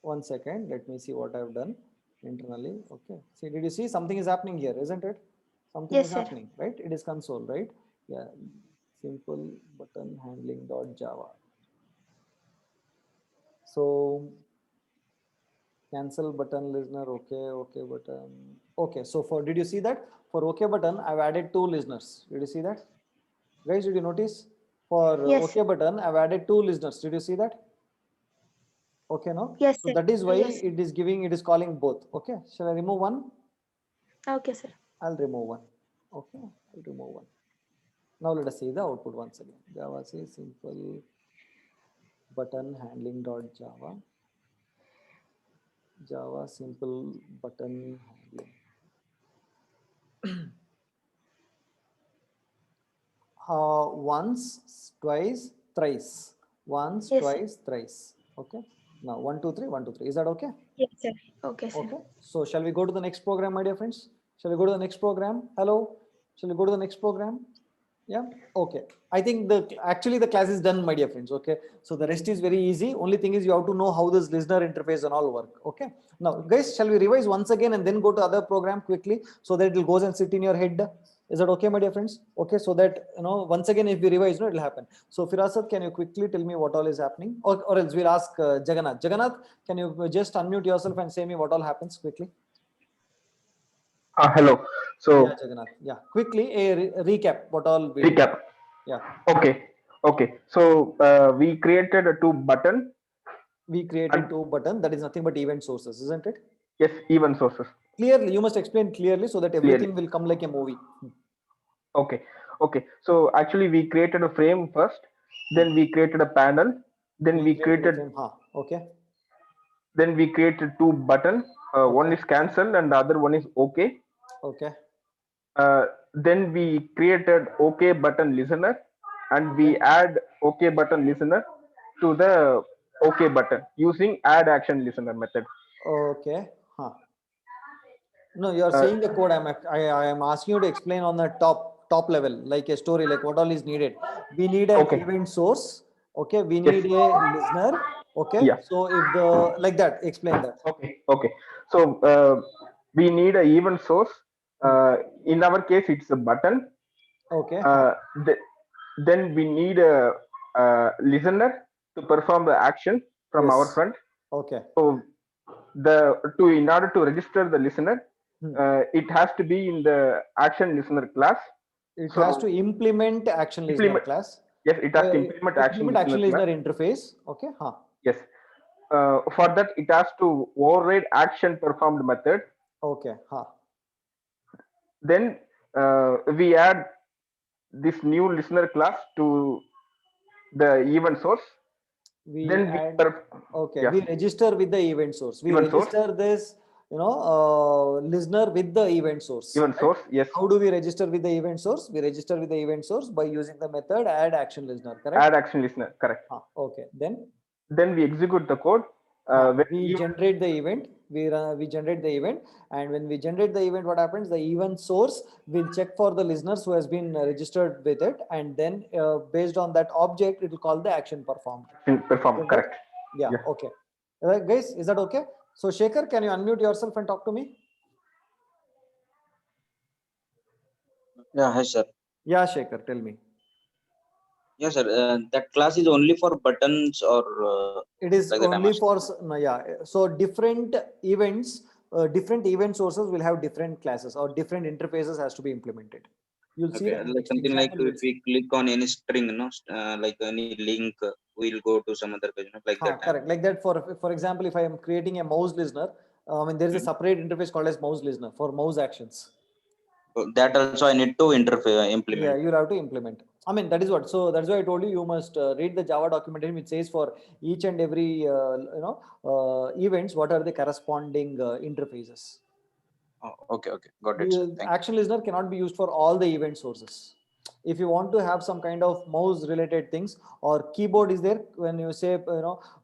1 second. Let me see what I've done internally. Okay. See, did you see something is happening here, isn't it? Something Yes, is sir. happening, right? It is console, right? Yeah. Simple button handling dot Java. So cancel button listener. Okay. Okay button. Okay. So for, did you see that for OK button, I've added two listeners. Did you see that? Guys, did you notice? For Yes, OK button, I've added two listeners. Did you see that? Okay, no? Yes, So sir. that is why Yes. it is giving, it is calling both. Okay. Shall I remove one? Okay, sir. I'll remove one. Okay. I'll remove one. Now let us see the output once again. Java C simple button handling dot Java. Java simple button handling. Once, twice, thrice. Once, Yes, twice, thrice. Okay. Now 1, 2, 3, 1, 2, 3. Is that okay? Yes, sir. Okay, sir. Okay. So shall we go to the next program, my dear friends? Shall we go to the next program? Hello. Shall we go to the next program? Yeah. Okay. I think actually the class is done, my dear friends. Okay. So the rest is very easy. Only thing is you have to know how this listener interface and all work. Okay. Now, guys, shall we revise once again and then go to other program quickly so that it will goes and sit in your head? Is that okay, my dear friends? Okay. So that, once again, if we revise, it will happen. So Firasat, can you quickly tell me what all is happening? Or else we'll ask Jagannath. Jagannath, can you just unmute yourself and say me what all happens quickly? Hello. So Yeah, Jagannath. Yeah. Quickly, a recap what all we did. recap. Yeah. Okay. Okay. So we created a two button. We created two button. That is nothing but event sources, isn't it? Yes, event sources. Clearly, you must explain clearly so that everything will come like a movie. Okay. Okay. So actually, we created a frame first. Then we created a panel. Then we created. Okay. Then we created two button. One is cancel and the other one is OK. Okay. Then we created OK button listener, and we add OK button listener to the OK button using add action listener method. Okay. No, you are saying the code. I am asking you to explain on the top level, like a story, like what all is needed. We need an event source. Okay, we Yes. need a listener. Okay, Yeah. so if the like that, explain that. Okay. Okay. So we need a event source. In our case, it's a button. Okay, Uh, th- then we need a listener to perform the action from our yes. front. Okay. So in order to register the listener, Hmm. it has to be in the action listener class. It has to So implement action listener implement, class. yes, it has to implement action Implement listener action class. listener interface. Okay, huh. Yes. For that, it has to override action performed method. Okay, huh. Then we add this new listener class to the event source. We Then add, okay, yeah, we register with the event source. We event source, register this, listener with the event source. event Right? source, yes. How do we register with the event source? We register with the event source by using the method add action listener, correct? Add action listener, correct. Okay, then Then we execute the code. When we generate the event. We generate the event, and when we generate the event, what happens? The event source will check for the listeners who has been registered with it, and then based on that object, it will call the action performed. perform, Isn't it? correct. Yeah. Yeah. Okay. Guys, is that okay? So Shekhar, can you unmute yourself and talk to me? Yeah, hi sir. Yeah, Shekhar, tell me. Yes, sir. That class is only for buttons or It is like that I'm only asking. for no, yeah. So different events, different event sources will have different classes or different interfaces has to be implemented. You'll see Okay, that in like next something like example. if we click on any string, like any link, we'll go to some other page, like that. Correct. Like that, for example, if I am creating a mouse listener, I mean there is a separate interface called as mouse listener for mouse actions. So that also I need to Yeah, implement. you'll have to implement. I mean, that is what. So that's why I told you you must read the Java documentation, which says for each and every events, what are the corresponding interfaces. Oh, okay, got it, sir. The Thank action listener cannot be used for all the event sources. If you want to have some kind of mouse related things or keyboard is there when you say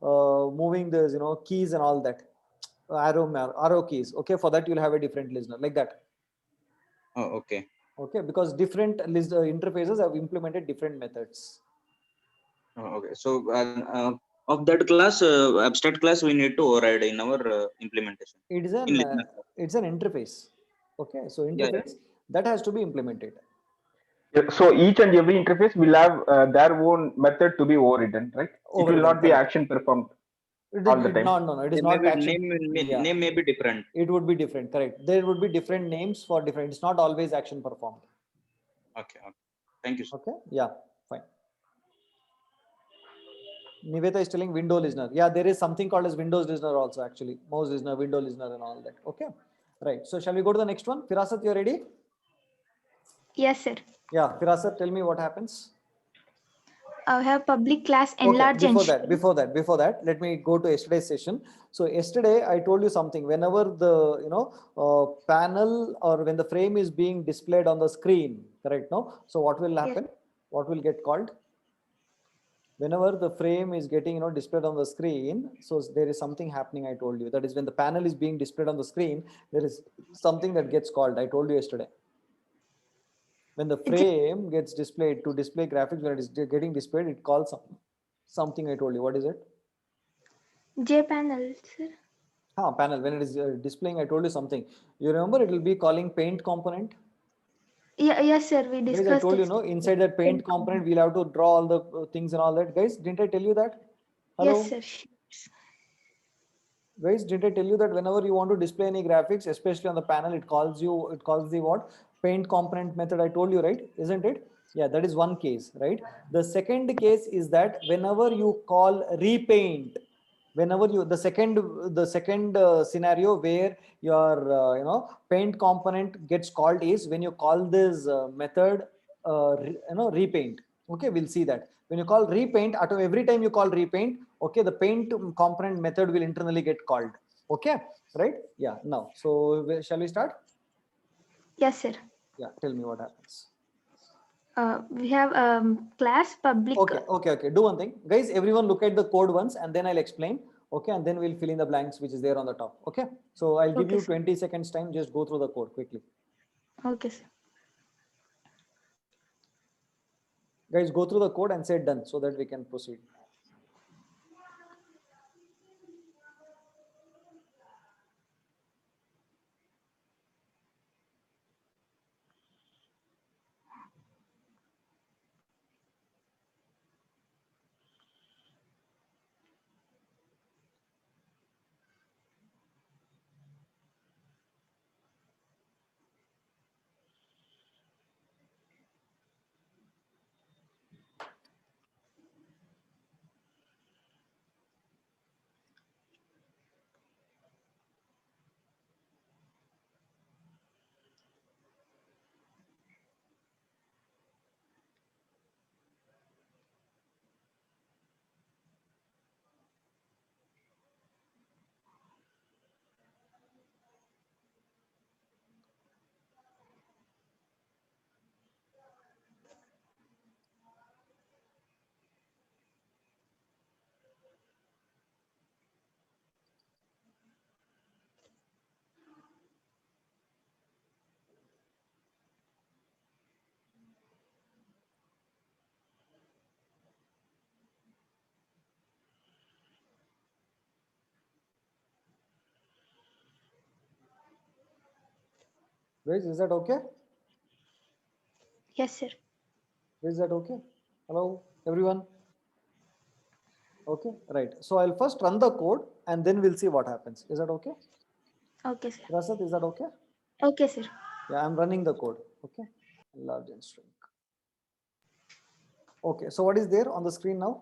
moving the keys and all that arrow keys. Okay, for that you'll have a different listener like that. you. Oh, okay. Okay, because different interfaces have implemented different methods. Oh, okay. So of that class, abstract class, we need to override in our implementation. It is In an listener. it's an interface. Okay, so Yeah, interface that has to be implemented. So each and every interface will have their own method to be overridden, right? It will Overridden, not be correct. action performed It all the is time. no. It is They may not be action. Yeah, name may be different. it would be different. Correct. There would be different names for different. It's not always action performed. Okay. Thank you, sir. Okay. Yeah. Fine. Niveta is telling window listener. Yeah, there is something called as Windows listener also actually. Mouse listener, window listener, and all that. Okay. Right. So shall we go to the next one? Firasat, you ready? Yes, sir. Yeah. Firasat, tell me what happens. I have public class Okay, enlarge and shrink. before that, let me go to yesterday's session. So yesterday I told you something. Whenever the panel or when the frame is being displayed on the screen, correct? No. So what will happen? What will get called? Whenever the frame is getting displayed on the screen, so there is something happening. I told you that is when the panel is being displayed on the screen, there is something that gets called. I told you yesterday. When the frame gets displayed to display graphics, when it is getting displayed, it calls something. I told you. What is it? JPanel, sir. Panel. When it is displaying, I told you something. You remember it will be calling paint component. Yeah, yes, sir. We Guys, discussed. I told you, inside that paint component, we'll have to draw all the things and all that. Guys, didn't I tell you that? Hello? Yes, sir. Guys, did I tell you that whenever you want to display any graphics, especially on the panel, it calls the what? Paint component method. I told you, right? Isn't it? Yeah, that is one case, right? The second case is that whenever you call repaint, whenever the second scenario where your paint component gets called is when you call this method repaint. Okay, we'll see that when you call repaint, every time you call repaint, okay, the paint component method will internally get called. Okay, right? Yeah. Now, so shall we start? Yes, sir. Yeah, tell me what happens. We have class public. Okay. Do one thing, guys. Everyone look at the code once, and then I'll explain. Okay, and then we'll fill in the blanks which is there on the top. Okay. So I'll give you 20 seconds time. Just go through the code quickly. Okay, sir. Guys, go through the code and say done so that we can proceed. Guys, is that okay? Yes, sir. Is that okay? Hello, everyone? Okay, right. So I'll first run the code and then we'll see what happens. Is that okay? Okay, sir. Rasat, is that okay? Okay, sir. Yeah, I'm running the code. Okay, enlarge and shrink. Okay, so what is there on the screen now?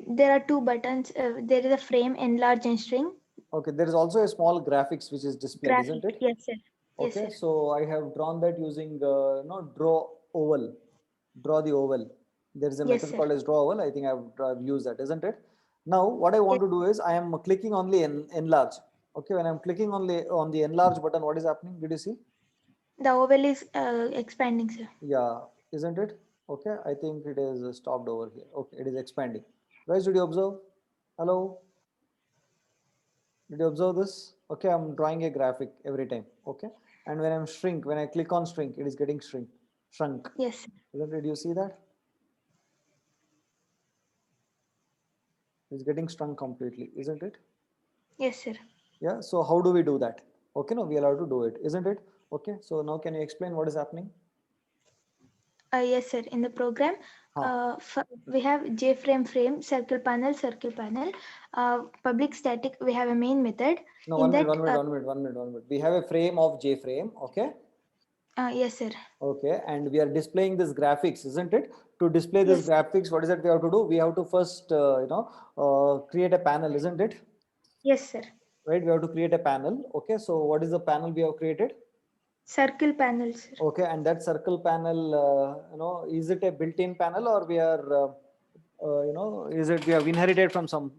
There are two buttons. There is a frame, enlarge and shrink. Okay, there is also a small graphics which is displayed, Graphic. isn't it? Yes, sir. Yes, Okay, sir. so I have drawn that using draw oval. Draw the oval. There is a Yes, method sir. called as draw oval. I think I've used that, isn't it? Now, what I want to do is I am clicking on the enlarge. Okay, when I'm clicking on the enlarge button, what is happening? Did you see? The oval is expanding, sir. Yeah, isn't it? Okay, I think it is stopped over here. Okay, it is expanding. Guys, did you observe? Hello? Did you observe this? Okay, I'm drawing a graphic every time. Okay, and when I click on shrink, it is getting shrunk. Yes, sir. Isn't it? Do you see that? It's getting shrunk completely, isn't it? Yes, sir. Yeah. So how do we do that? Okay, no, we are allowed to do it, isn't it? Okay. So now can you explain what is happening? Yes, sir. In the program, Huh. we have JFrame frame, circle panel, circle panel. Public static, we have a main method. No, In one that, minute. We have a frame of JFrame. Okay. yes, sir. Okay, and we are displaying this graphics, isn't it? To display this Yes. graphics, what is it we have to do? We have to first, create a panel, isn't it? Yes, sir. Right, we have to create a panel. Okay, so what is the panel we have created? Circle panel, sir. Okay, and that circle panel, is it a built-in panel or we are, is it we have inherited from some?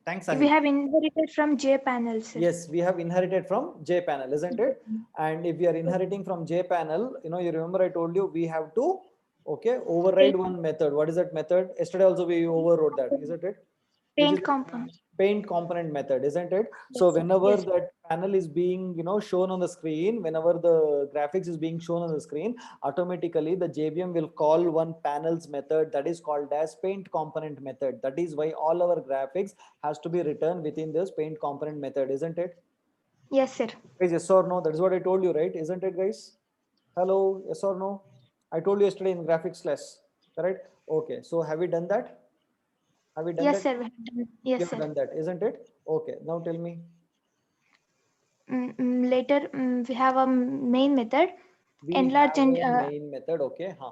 Thanks, We Sahil. have inherited from JPanel, sir. Yes, we have inherited from JPanel, isn't it? And if we are inheriting from JPanel, you remember I told you we have to, override one method. What is that method? Yesterday also we overrode that, isn't it? Which is Paint component. paint component method, isn't it? So Yes, sir. whenever Yes. that panel is being, shown on the screen, whenever the graphics is being shown on the screen, automatically the JVM will call one panels method that is called as paint component method. That is why all our graphics has to be written within this paint component method, isn't it? Yes, sir. Guys, yes or no? That is what I told you, right? Isn't it, guys? Hello, yes or no? I told you yesterday in graphics class, correct? Okay, so have we done that? Have we done Yes, that? sir. We have done. Yes, You have sir. done that, isn't it? Okay, now tell me. Later, we have a main method. We Enlarge have and a main method, okay, huh?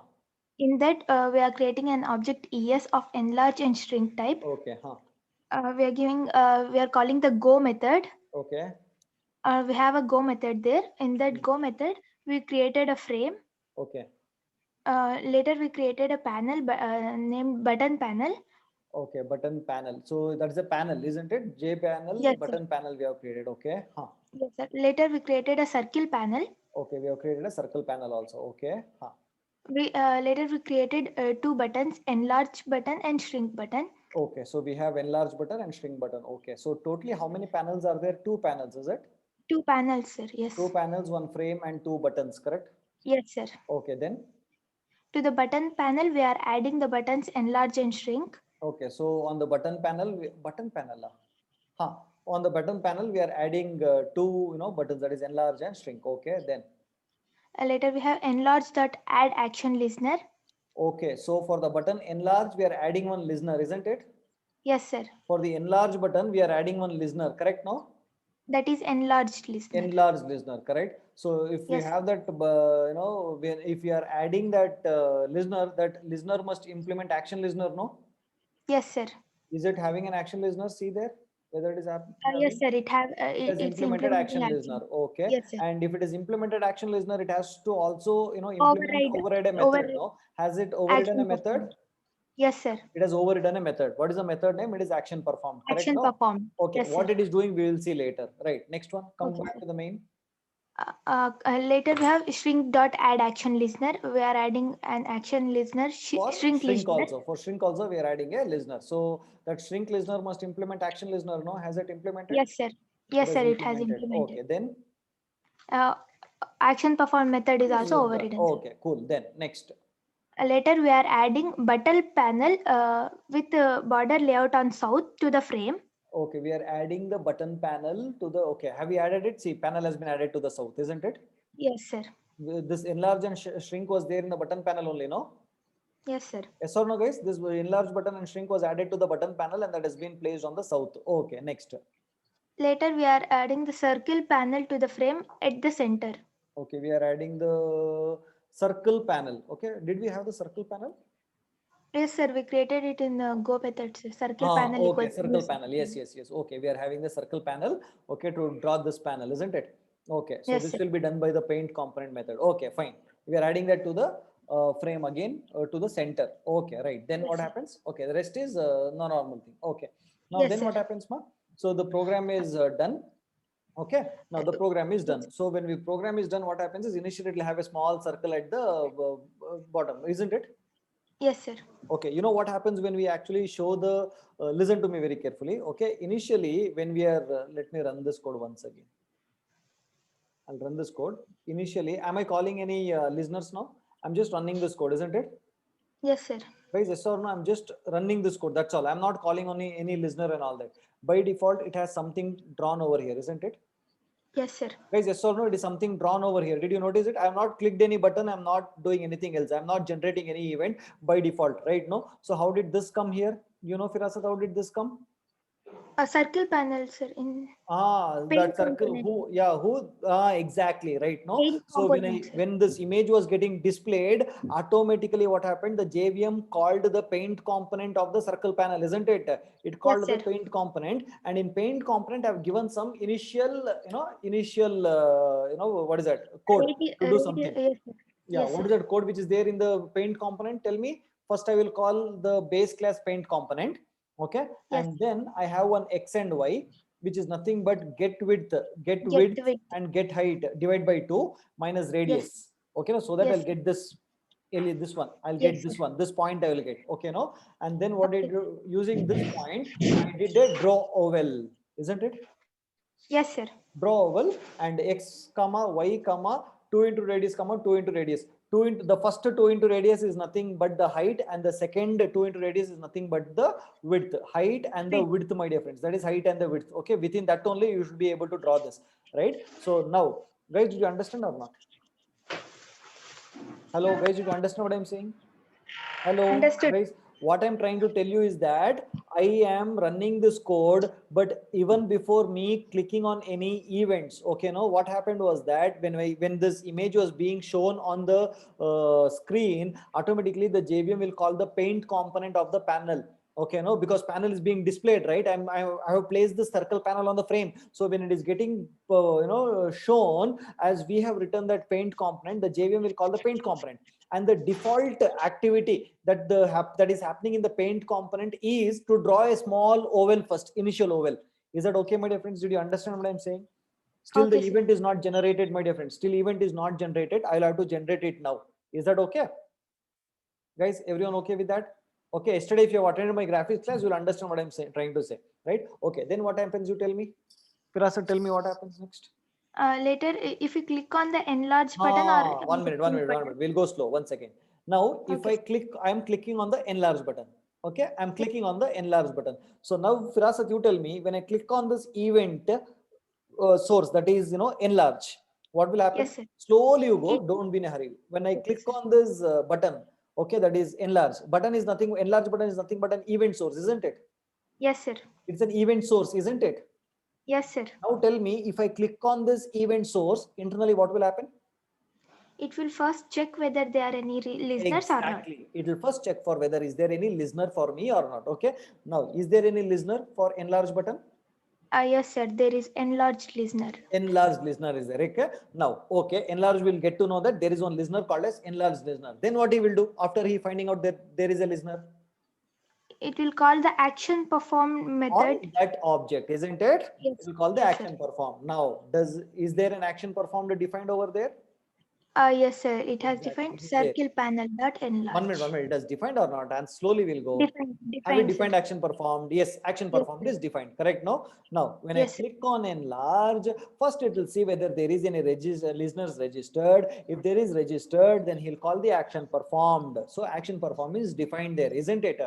in that we are creating an object ES of enlarge and shrink type. Okay, huh? We are calling the go method. Okay, We have a go method there. In that go method, we created a frame. okay, Later, we created a panel named button panel. okay, button panel. So that's a panel, isn't it? J panel, Yes, sir. button panel we have created, okay, huh? Yes, sir. Later, we created a circle panel. Okay, we have created a circle panel also, okay, huh? Later we created two buttons, enlarge button and shrink button. Okay, so we have enlarge button and shrink button. Okay, so totally how many panels are there? Two panels, is it? Two panels, sir. Yes. Two panels, one frame and two buttons, correct? Yes, sir. Okay, then? To the button panel, we are adding the buttons enlarge and shrink. Okay, so on the button panel, on the button panel, we are adding two, buttons, that is enlarge and shrink. Okay, then? Later we have enlarge dot add action listener. Okay, so for the button enlarge, we are adding one listener, isn't it? Yes, sir. For the enlarge button, we are adding one listener, correct now? That is enlarged listener. Enlarged listener, correct? So if we Yes. have that, if we are adding that listener must implement action listener, no? Yes, sir. Is it having an action listener? See there, whether it is happening. Yes, sir. It have It has it's implemented action implementing listener. Okay. Yes, sir. And if it is implemented action listener, it has to also, override a method. override. No? Has it overridden a Action method? performed. Yes, sir. It has overridden a method. What is the method name? It is action performed. Correct? Action No? performed. Okay. Yes, What sir. it is doing, we will see later. Right. Next one. Come Okay, back sir. to the main. Later we have shrink dot add action listener. We are adding an action listener. For Shrink listener. also. For shrink also, we are adding a listener. So that shrink listener must implement action listener. No? Has it implemented? Yes, sir. Yes, sir. It has implemented. Okay. Then. Action perform method is also overridden. Okay. Cool. Then next. Later we are adding button panel with border layout on south to the frame. Okay, we are adding the button panel to the, okay, have we added it? See, panel has been added to the south, isn't it? Yes, sir. This enlarge and shrink was there in the button panel only, no? Yes, sir. Yes or no, guys? This enlarge button and shrink was added to the button panel and that has been placed on the south. Okay, next. Later, we are adding the circle panel to the frame at the center. Okay, we are adding the circle panel. Okay, did we have the circle panel? Yes, sir. We created it in the Go methods. Circle panel Okay, equals circle panel. Yes, yes, yes. Okay, we are having the circle panel. Okay, to draw this panel, isn't it? Okay, so Yes, this sir. will be done by the paint component method. Okay, fine. We are adding that to the frame again to the center. Okay, right. Then Yes, what sir. happens? Okay, the rest is no normal thing. Okay. Now Yes, then sir. what happens, ma? So the program is done. Okay, now the program is done. So when we program is done, what happens is initially it will have a small circle at the bottom, isn't it? Yes, sir. Okay, you know what happens when we actually show the, listen to me very carefully. Okay, initially when we are, let me run this code once again. I'll run this code. Initially, am I calling any listeners now? I'm just running this code, isn't it? Yes, sir. Guys, yes or no? I'm just running this code. That's all. I'm not calling on any listener and all that. By default, it has something drawn over here, isn't it? Yes, sir. Guys, yes or no? It is something drawn over here. Did you notice it? I have not clicked any button. I'm not doing anything else. I'm not generating any event by default, right? No. So how did this come here? You know, Firasat, how did this come? A circle panel, sir. In That paint circle, component. exactly, right? No. Paint So component, sir. when this image was getting displayed, automatically what happened? The JVM called the paint component of the circle panel, isn't it? It called the sir. paint component, and in paint component, I've given some initial, what is that? Code to do something. Yes, sir. Yeah, Yes, what sir. is that code which is there in the paint component? Tell me. First, I will call the base class paint component. Okay, Yes. and then I have one x and y, which is nothing but get width width. and get height divide by 2 minus radius. Okay, so that Yes, I'll get this one. I'll Yes, get this sir. one. This point I will get. Okay, no, and then what I Okay. do using this point, I did a draw oval, isn't it? Yes, sir. Draw oval and x comma y comma 2 into radius comma 2 into radius. 2 into the first 2 into radius is nothing but the height, and the second 2 into radius is nothing but the width. Height and the width, my dear friends. That is height and the width. Okay, within that only you should be able to draw this, right? So now, guys, did you understand or not? Hello, guys, did you understand what I'm saying? Hello, Understood. guys. What I'm trying to tell you is that I am running this code, but even before me clicking on any events, okay, no, what happened was that when this image was being shown on the screen, automatically the JVM will call the paint component of the panel. Okay, no, because panel is being displayed, right? I have placed the circle panel on the frame. So when it is getting shown as we have written that paint component, the JVM will call the paint component. And the default activity that is happening in the paint component is to draw a small oval first, initial oval. Is that okay, my dear friends? Did you understand what I'm saying? Still, Okay, the sir. event is not generated, my dear friends. Still, event is not generated. I'll have to generate it now. Is that okay? Guys, everyone okay with that? Okay, yesterday if you have attended my graphics class, you'll understand what I'm trying to say, right? Okay, then what happens? You tell me. Firasat, tell me what happens next. Later, if you click on the enlarge button or 1 minute. We'll go slow. One second. Now, if Okay. I click, I'm clicking on the enlarge button. Okay, I'm clicking on the enlarge button. So now, Firasat, you tell me when I click on this event source, that is, enlarge, what will happen? Yes, sir. Slowly you go. It- Don't be in a hurry. When I Okay, click sir. on this button, okay, that is enlarge. Button is nothing. Enlarge button is nothing but an event source, isn't it? Yes, sir. It's an event source, isn't it? Yes, sir. Now tell me, if I click on this event source, internally what will happen? It will first check whether there are any listeners or not. Exactly. It will first check for whether is there any listener for me or not. Okay. Now, is there any listener for enlarge button? Yes, sir. There is enlarged listener. Enlarged listener is there. Okay. Now, okay, enlarged will get to know that there is one listener called as enlarged listener. Then what he will do after he finding out that there is a listener? It will call the action performed method. On that object, isn't it? Yes, It will call the yes, sir. action performed. Now, is there an action performed defined over there? Yes, sir. It has Exactly. defined It is there. circle panel dot enlarge. 1 minute. It has defined or not? And slowly we'll go. Defined, Have we defined, defined sir. action performed? Yes, action Yes, performed sir. is defined. Correct? No. Now, when Yes, I sir. click on enlarge, first it will see whether there is any listeners registered. If there is registered, then he'll call the action performed. So action performed is defined there, isn't it?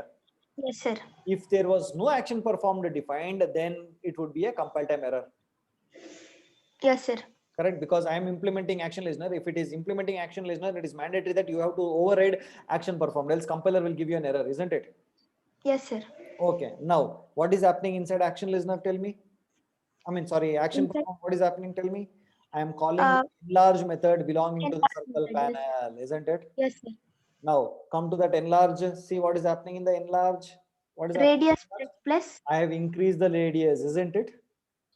Yes, sir. If there was no action performed defined, then it would be a compile time error. Yes, sir. Correct, because I am implementing action listener. If it is implementing action listener, it is mandatory that you have to override action performed, else compiler will give you an error, isn't it? Yes, sir. Okay, now what is happening inside action listener? Tell me. I mean, sorry, action Inside- performed. What is happening? Tell me. I am calling Uh, enlarge method belonging to the enlarge circle method, panel, isn't it? yes, sir. Now come to that enlarge. See what is happening in the enlarge. What is happening? Radius plus. I have increased the radius, isn't it?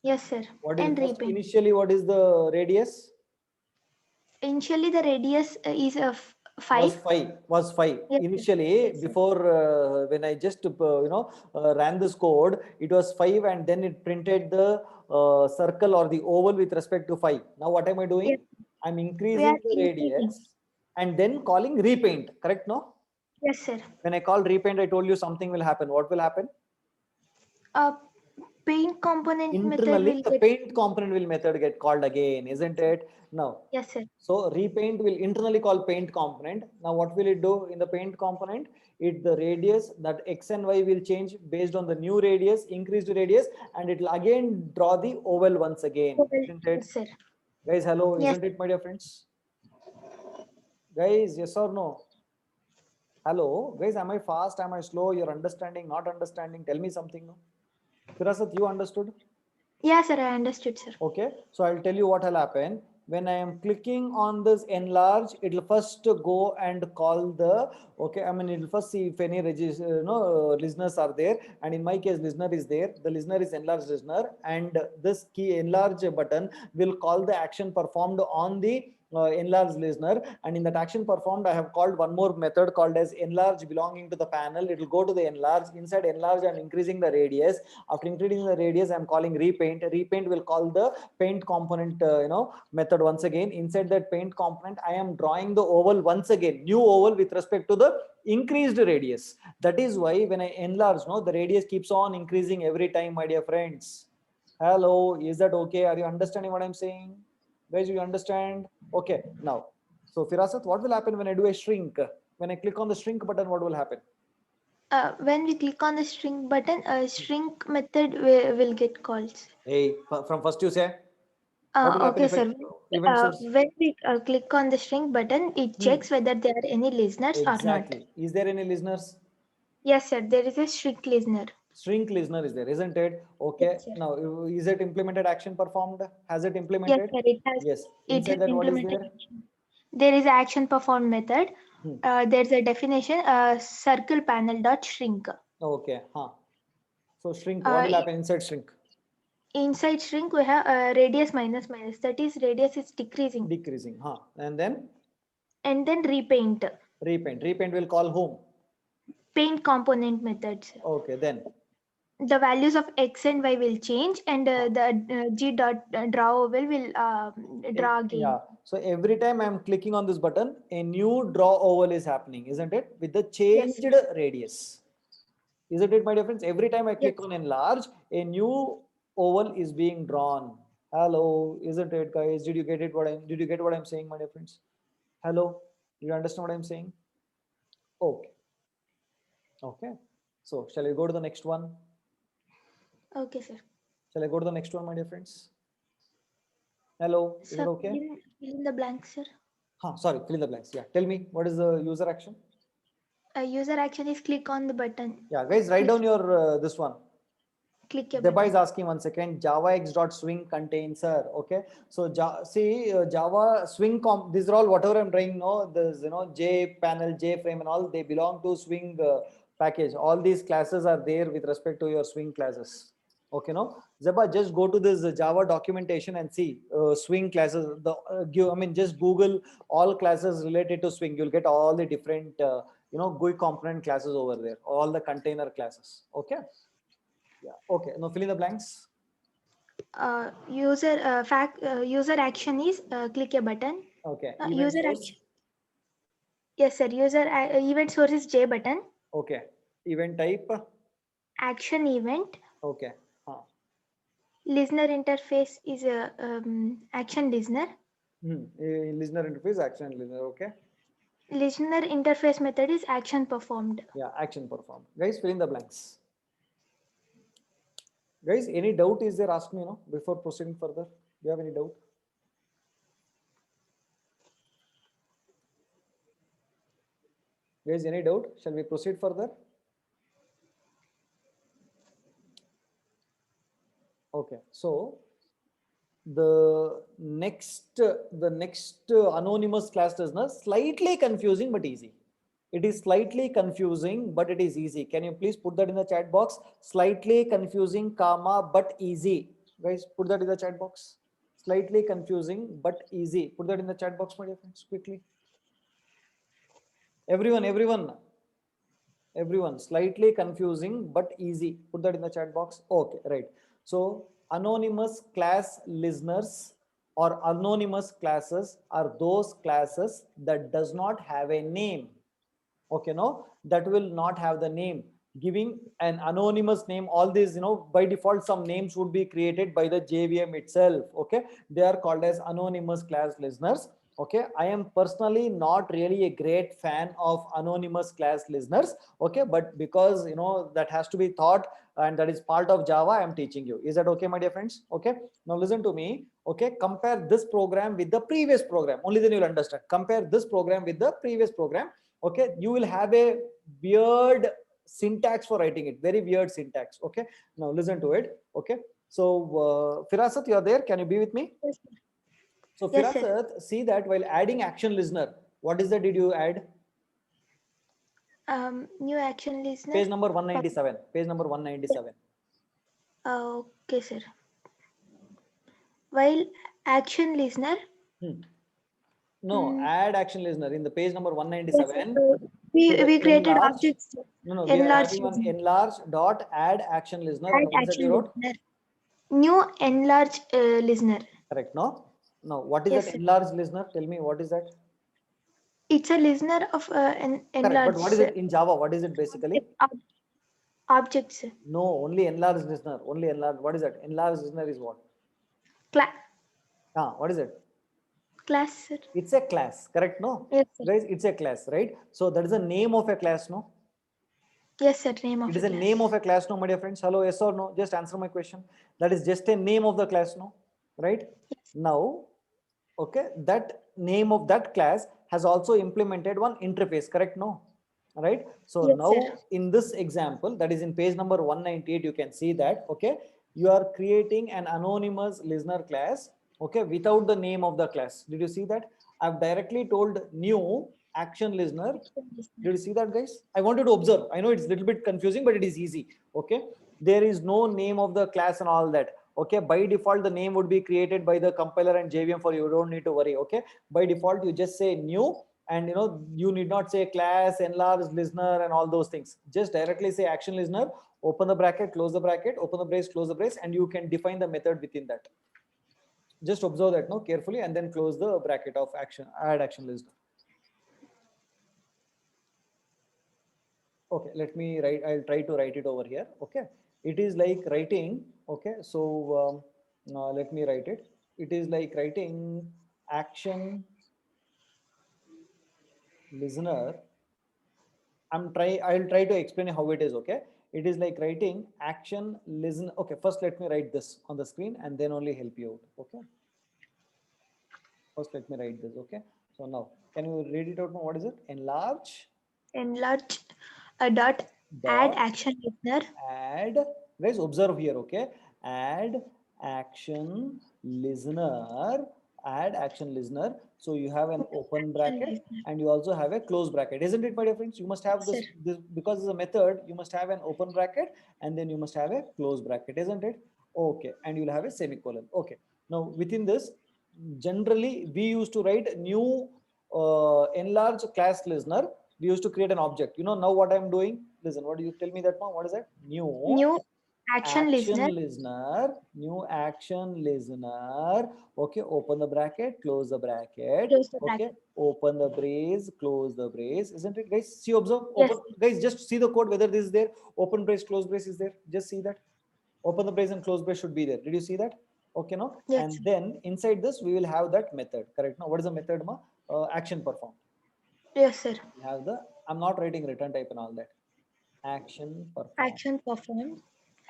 Yes, sir. What is And first repaint. initially? What is the radius? Initially, the radius is Was 5. 5. Was 5 Yes, sir. initially. Yes, sir. Before when I just ran this code, it was 5, and then it printed the circle or the oval with respect to 5. Now what am I doing? Yes. I'm We increasing are the increasing. radius and then calling repaint. Correct? No. Yes, sir. When I call repaint, I told you something will happen. What will happen? Paint component method Internally, will the get. paint component will method get called again, isn't it? Now, Yes, sir. so repaint will internally call paint component. Now, what will it do in the paint component? It the radius that x and y will change based on the new radius, increased radius, and it will again draw the oval once again, isn't it? Yes, sir. Guys, hello, Yes. isn't it, my dear friends? Guys, yes or no? Hello, guys, am I fast? Am I slow? You're understanding, not understanding? Tell me something. No? Firasat, you understood? Yeah, sir. I understood, sir. Okay, so I'll tell you what will happen. When I am clicking on this enlarge, it will first go and call the, okay, I mean, it will first see if any listeners are there. And in my case, listener is there. The listener is enlarged listener. And this key enlarge button will call the action performed on the enlarge listener, and in that action performed I have called one more method called as enlarge belonging to the panel. It will go to the enlarge. Inside enlarge I'm increasing the radius. After increasing the radius I'm calling repaint. Repaint will call the paint component method once again. Inside that paint component I am drawing the oval once again, new oval with respect to the increased radius. That is why when I enlarge, the radius keeps on increasing every time, my dear friends. Hello, is that okay? Are you understanding what I'm saying? Guys, you understand? Okay, now, so Firasat, what will happen when I do a shrink? When I click on the shrink button, what will happen? When we click on the shrink button, a shrink method will get called. Hey, from first you say. What will happen Okay, if I sir. event source? When we click on the shrink button, it checks whether there are any listeners or not. Exactly. Is there any listeners? Yes, sir. There is a shrink listener. Shrink listener is there, isn't it? Okay. Yes, sir. Now, is it implemented action performed? Has it Yes, implemented? sir. It has. Yes. It Inside has that, what is implemented there? action. There is action performed method. There's a definition. Circle panel dot shrink. Okay. So shrink. What will happen inside shrink? Inside shrink we have radius minus minus. That is radius is decreasing. Decreasing. And then? And then repaint. Repaint. Repaint will call whom? Paint component methods. Okay. Then? The values of x and y will change, and the g dot draw oval will draw again. Yeah. So every time I'm clicking on this button, a new draw oval is happening, isn't it? With the changed radius. Isn't it, my dear friends? Every time I click on enlarge, a new oval is being drawn. Hello, isn't it, guys? Did you get it? Did you get what I'm saying, my dear friends? Hello, do you understand what I'm saying? Okay. Okay. So shall we go to the next one? Okay, sir. Shall I go to the next one, my dear friends? Hello, is Sir, it okay? fill in the blanks, sir. Sorry, fill in the blanks. Yeah, tell me, what is the user action? User action is click on the button. Yeah, guys, write down your this one. Click a Deba button. is asking 1 second. Java x.swing contains, sir. Okay, so Java swing comp. These are all whatever I'm trying. No, there's J panel, J frame, and all they belong to swing package. All these classes are there with respect to your swing classes. Okay, no, Zeba, just go to this Java documentation and see swing classes. Just Google all classes related to swing. You'll get all the different GUI component classes over there. All the container classes. Okay. Yeah. Okay. Now fill in the blanks. User action is click a button. Okay. User action. Yes, sir. Event source is J button. Okay. Event type. Action event. Okay. Listener interface is a action listener. Listener interface, action listener. Okay. Listener interface method is action performed. Yeah, action performed. Guys, fill in the blanks. Guys, any doubt is there? Ask me, before proceeding further. Do you have any doubt? Guys, any doubt? Shall we proceed further? Okay, so the next anonymous class listener, slightly confusing but easy. It is slightly confusing, but it is easy. Can you please put that in the chat box? Slightly confusing, comma, but easy. Guys, put that in the chat box. Slightly confusing, but easy. Put that in the chat box, my dear friends, quickly. Everyone, slightly confusing, but easy. Put that in the chat box. Okay, right. So anonymous class listeners or anonymous classes are those classes that does not have a name. Okay, no, that will not have the name. Giving an anonymous name, all these, by default some names would be created by the JVM itself. Okay, they are called as anonymous class listeners. Okay, I am personally not really a great fan of anonymous class listeners. Okay, but because that has to be taught and that is part of Java, I am teaching you. Is that okay, my dear friends? Okay, now listen to me. Okay, compare this program with the previous program, only then you will understand. Compare this program with the previous program. Okay, you will have a weird syntax for writing it, very weird syntax. Okay, now listen to it. Okay, so Firasat, you are there? Can you be with me? Yes, So Yes, sir. Firasat, see that while adding action listener, what is that did you add? New action listener. Page number 197. Page number 197. Okay, sir. While action listener. No, add action listener in the page number 197. We created enlarge, objects. No, we are Enlarge having one listener. enlarge dot add action listener. Add And what is that action you wrote? listener. New enlarge listener. Correct, no? Now, what is Yes, that sir. enlarged listener? Tell me, what is that? It's a listener of an Correct, enlarged. but what is it in Java? What is it basically? Objects. No, only enlarged listener. Only enlarged. What is that? Enlarged listener is what? What is it? Class, sir. It's a class, correct? No? Yes, sir. Guys, it's a class, right? So that is the name of a class, no? Yes, sir. Name of It is a name of a class, no, my dear friends? Hello, yes or no? Just answer my question. That is just a name of the class, no? Right? Now, okay, that name of that class has also implemented one interface, correct? No? Right? So Yes, now sir. in this example, that is in page number 198, you can see that, okay, you are creating an anonymous listener class, okay, without the name of the class. Did you see that? I've directly told new action listener. Did you see that, guys? I want you to observe. I know it's a little bit confusing, but it is easy. Okay, there is no name of the class and all that. Okay, by default the name would be created by the compiler and JVM for you. You don't need to worry. Okay, by default you just say new, and you need not say class, enlarged listener and all those things. Just directly say action listener, open the bracket, close the bracket, open the brace, close the brace, and you can define the method within that. Just observe that now carefully, and then close the bracket of action, add action listener. Okay, let me write. I'll try to write it over here. Okay, it is like writing. Okay, so now let me write it. It is like writing action listener. I'll try to explain how it is. Okay, it is like writing action listen. Okay, first let me write this on the screen and then only help you out. Okay, first let me write this. Okay, so now can you read it out now? What is it? Enlarge dot add action listener. Add, guys, observe here. Okay, add action listener. Add action listener. So you have an open bracket and you also have a close bracket, isn't it, my dear friends? You must have this because it's a method. You must have an open bracket and then you must have a close bracket, isn't it? Okay, and you'll have a semicolon. Okay, now within this, generally we used to write new enlarge class listener. We used to create an object. Now what I'm doing? Listen, what do you tell me that now? What is that? New action listener. New action listener. Okay, open the bracket, close the bracket. Close the Okay, bracket. open the brace, close the brace, isn't it, guys? See, observe. Yes. Open, guys, just see the code whether this is there. Open brace, close brace is there. Just see that. Open the brace and close brace should be there. Did you see that? Okay, no. Yes. And then inside this we will have that method. Correct. Now, what is the method, ma? Action perform. Yes, sir. You have the, I'm not writing return type and all that. Action performed.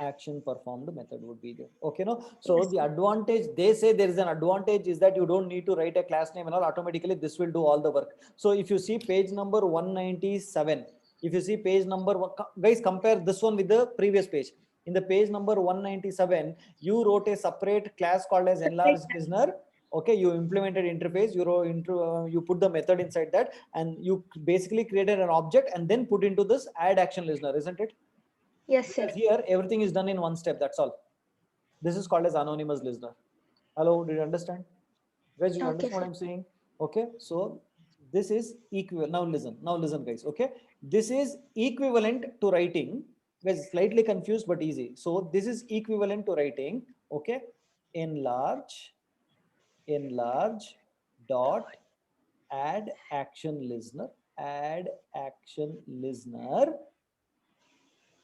Action performed method would be there. Okay, no. So Yes, the sir. advantage, they say there is an advantage is that you don't need to write a class name and all, automatically this will do all the work. So if you see page number 197, if you see page number guys, compare this one with the previous page. In the page number 197, you wrote a separate class called as enlarged listener. Okay, you implemented interface, you wrote you put the method inside that, and you basically created an object and then put into this add action listener, isn't it? Yes, sir. Because here everything is done in one step, that's all. This is called as anonymous listener. Hello, did you understand? Guys, do you Okay, understand what sir. I'm saying? Okay, so this is equivalent. Now listen guys, okay? This is equivalent to writing, guys, slightly confused but easy. So this is equivalent to writing, okay? Enlarge dot add action listener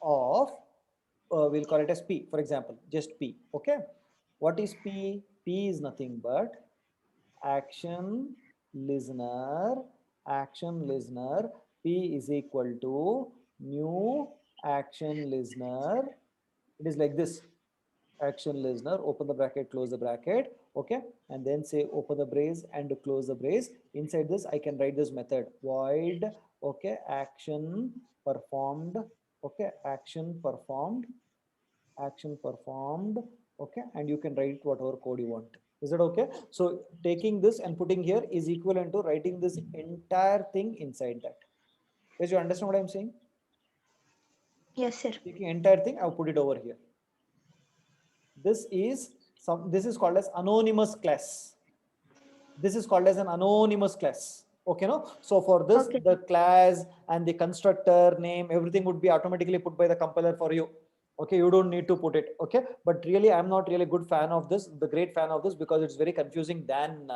of we'll call it as P, for example, just P. Okay, what is P? P is nothing but action listener. P is equal to new action listener. It is like this: action listener, open the bracket, close the bracket. Okay, and then say open the brace and close the brace. Inside this I can write this method void, okay, action performed, okay, action performed, okay, and you can write whatever code you want. Is it okay? So taking this and putting here is equivalent to writing this entire thing inside that. Guys, you understand what I'm saying? Yes, sir. Taking entire thing, I'll put it over here. This is called as anonymous class. This is called as an anonymous class. Okay, no? So for this, Okay. the class and the constructor name, everything would be automatically put by the compiler for you. Okay, you don't need to put it. Okay, but really, I'm not really a good fan of this, the great fan of this, because it's very confusing than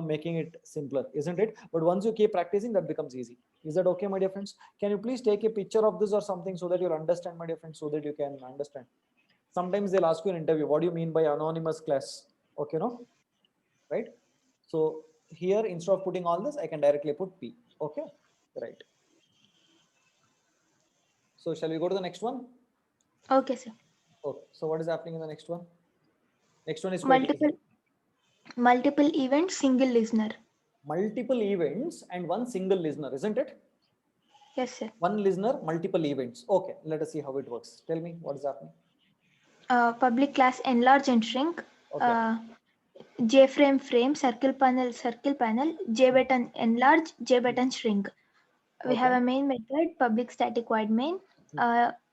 making it simpler, isn't it? But once you keep practicing, that becomes easy. Is that okay, my dear friends? Can you please take a picture of this or something so that you'll understand, my dear friends, so that you can understand? Sometimes they'll ask you in interview, what do you mean by anonymous class? Okay, no? Right? So here, instead of putting all this, I can directly put P. Okay, right. So shall we go to the next one? Okay, sir. Okay, so what is happening in the next one? Next one is quite Multiple events, single listener. multiple events and one single listener, isn't it? Yes, sir. One listener, multiple events. Okay, let us see how it works. Tell me what is happening. Public class enlarge and shrink. Okay. JFrame circle panel, JButton enlarge, JButton shrink. We have Okay. a main method, public static void main.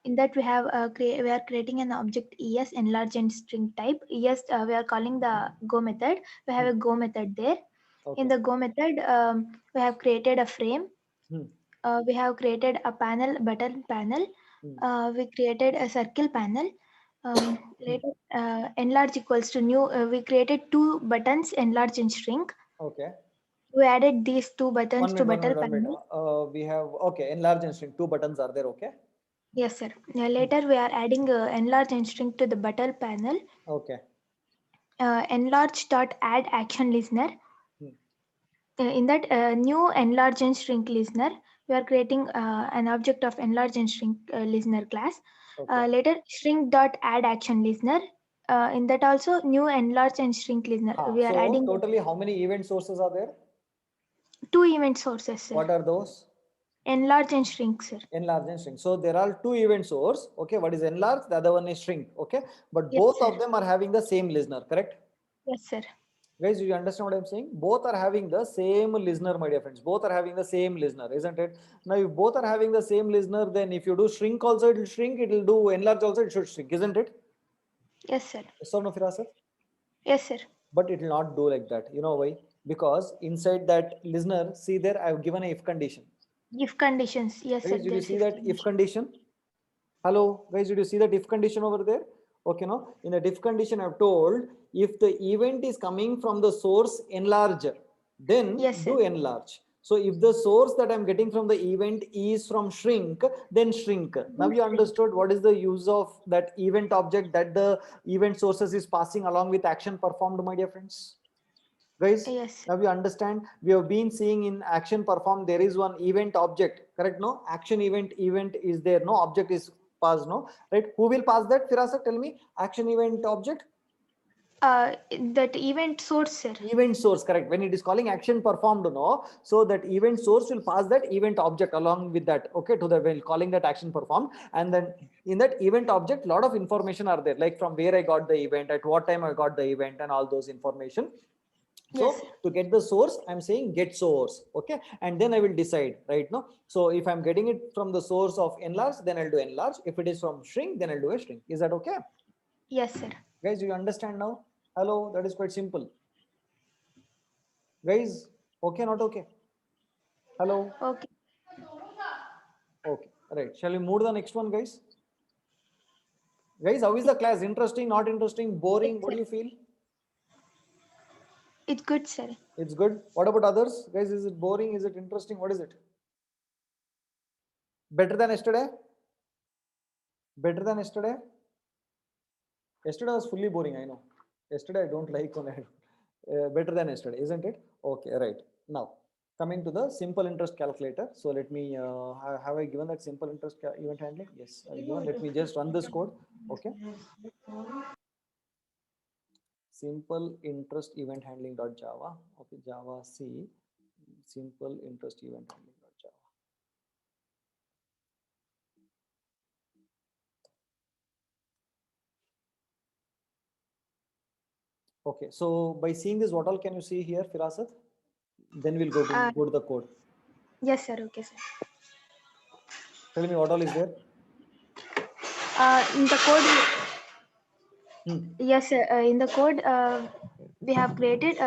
In that we have we are creating an object ES enlarge and string type. ES we are calling the go method. We have a go method there. Okay. In the go method, we have created a frame. We have created a panel, button panel. We created a circle panel. Later, enlarge equals to new. We created two buttons, enlarge and shrink. Okay. We added these two buttons to button one minute. panel. We have, okay, enlarge and shrink. Two buttons are there. Okay. Yes, sir. Later, we are adding enlarge and shrink to the button panel. Okay. Enlarge dot add action listener. In that new enlarge and shrink listener, we are creating an object of enlarge and shrink listener class. Okay. Later, shrink dot add action listener. In that also new enlarge and shrink listener. We are so adding totally how many event sources are there? two event sources, sir. What are those? Enlarge and shrink, sir. Enlarge and shrink. So there are two event source. Okay, what is enlarge? The other one is shrink. Okay, but Yes, both sir. of them are having the same listener, correct? Yes, sir. Guys, do you understand what I'm saying? Both are having the same listener, my dear friends. Both are having the same listener, isn't it? Now, if both are having the same listener, then if you do shrink also, it will shrink. It will do enlarge also, it should shrink, isn't it? Yes, sir. Yes or no, Firas sir? Yes, sir. But it will not do like that. You know why? Because inside that listener, see there, I have given a if condition. If conditions. Yes, sir. Guys, did you there's see that if condition? Hello, guys, did you see that if condition over there? Okay, no. In the if condition, I've told if the event is coming from the source enlarger, then Yes, sir. do enlarge. So if the source that I'm getting from the event is from shrink, then shrink. Now you understood what is the use of that event object that the event sources is passing along with action performed, my dear friends. Guys, Yes. now you understand, we have been seeing in action performed, there is one event object, correct? No, action event is there, no object is passed, no, right? Who will pass that? Firasat, tell me, action event object. That event source, sir. Event source, correct. When it is calling action performed, no, so that event source will pass that event object along with that, okay, to the, when calling that action performed. And then in that event object, lot of information are there, like from where I got the event, at what time I got the event, and all those information. So Yes. to get the source, I'm saying get source, okay, and then I will decide, right? No, so if I'm getting it from the source of enlarge, then I'll do enlarge. If it is from shrink, then I'll do a shrink. Is that okay? Yes, sir. Guys, do you understand now? Hello, that is quite simple. Guys, okay, not okay? Hello. Okay. Okay, right. Shall we move to the next one, guys? Guys, how is the class? Interesting, not interesting, boring? What do you feel? It's good, sir. It's good. What about others? Guys, is it boring? Is it interesting? What is it? Better than yesterday? Better than yesterday? Yesterday was fully boring, I know. Yesterday I don't like when better than yesterday, isn't it? Okay, right. Now, coming to the simple interest calculator. So let me, have I given that simple interest event handling? Yes, I've given. Let me just run this code. Okay. Simple interest event handling .java. Okay, Java C, simple interest event handling .java. Okay, so by seeing this, what all can you see here, Firasat? Then we'll go to the code. Yes, sir. Okay, sir. Tell me what all is there. In the code, yes, sir. In the code, we have created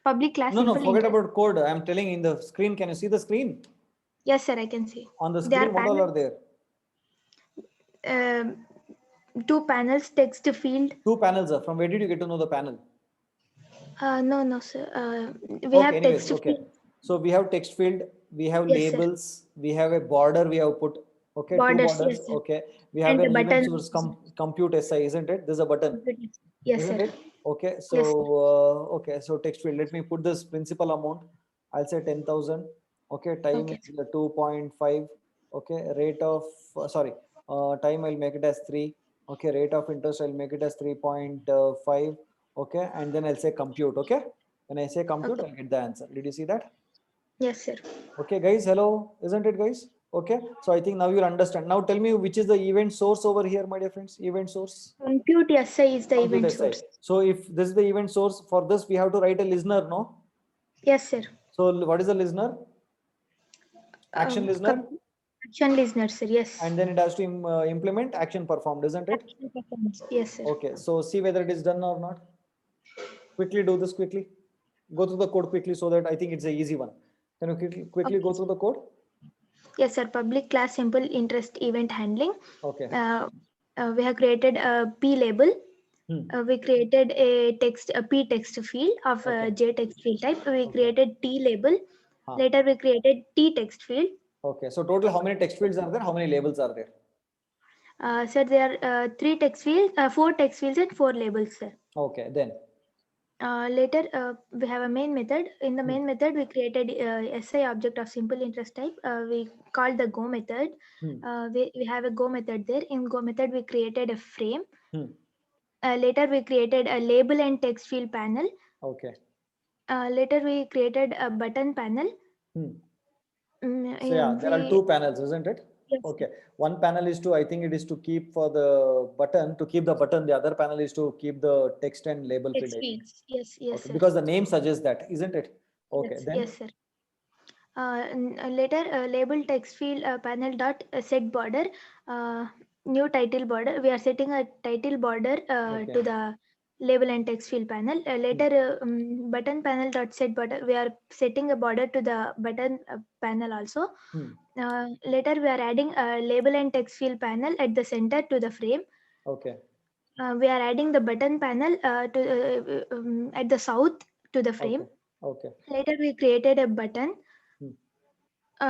public class. No, simple forget interest. about code. I'm telling in the screen. Can you see the screen? Yes, sir. I can see. On the They screen, are what all are there? Two panels, text field. Two panels are. From where did you get to know the panel? No, sir. We Okay, have anyways, text okay. field. So we have text field, we have Yes, sir. labels, we have a border we have put. Okay, Borders, two borders. yes, sir. Okay, we have And the an event button. source compute SI, isn't it? There's a button, Yes, isn't sir. it? Okay, so Yes, sir. okay, so text field. Let me put this principal amount. I'll say 10,000. Okay, time Okay. is 2.5. Okay, rate of time I'll make it as 3. Okay, rate of interest I'll make it as 3.5. Okay, and then I'll say compute. Okay, when I say compute, Okay. I'll get the answer. Did you see that? Yes, sir. Okay, guys, hello, isn't it, guys? Okay, so I think now you'll understand. Now tell me which is the event source over here, my dear friends. Event source. Compute SI is the Compute event SI. source. So if this is the event source, for this we have to write a listener, no? Yes, sir. So what is the listener? Action listener. Action listener, sir. Yes. And then it has to implement action performed, isn't it? Action performance. Yes, sir. Okay, so see whether it is done or not. Quickly do this quickly. Go through the code quickly so that I think it's an easy one. Can you quickly go through the code? Yes, sir. Public class simple interest event handling. Okay. We have created a P label. We created a P text field of J text field type. We created T label. Later we created T text field. Okay, so total how many text fields are there? How many labels are there? Sir, there are 3 text fields, 4 text fields and 4 labels, sir. Okay, then. Later, we have a main method. In the main method, we created SI object of simple interest type. We called the go method. We have a go method there. In go method, we created a frame. Later, we created a label and text field panel. Okay. Later, we created a button panel. So yeah, there are 2 panels, isn't it? Yes. Okay. One panel is to, I think it is to keep for the button, to keep the button. The other panel is to keep the text and label Text field. fields. Yes, yes, Okay. sir. Because the name suggests that, isn't it? Okay. Yes, Then. yes, sir. Later, label text field panel dot set border, new title border. We are setting a title border to the label and text field panel. Later, button panel dot set border. We are setting a border to the button panel also. Later, we are adding a label and text field panel at the center to the frame. Okay. We are adding the button panel to at the south to the frame. Okay. Later, we created a button. We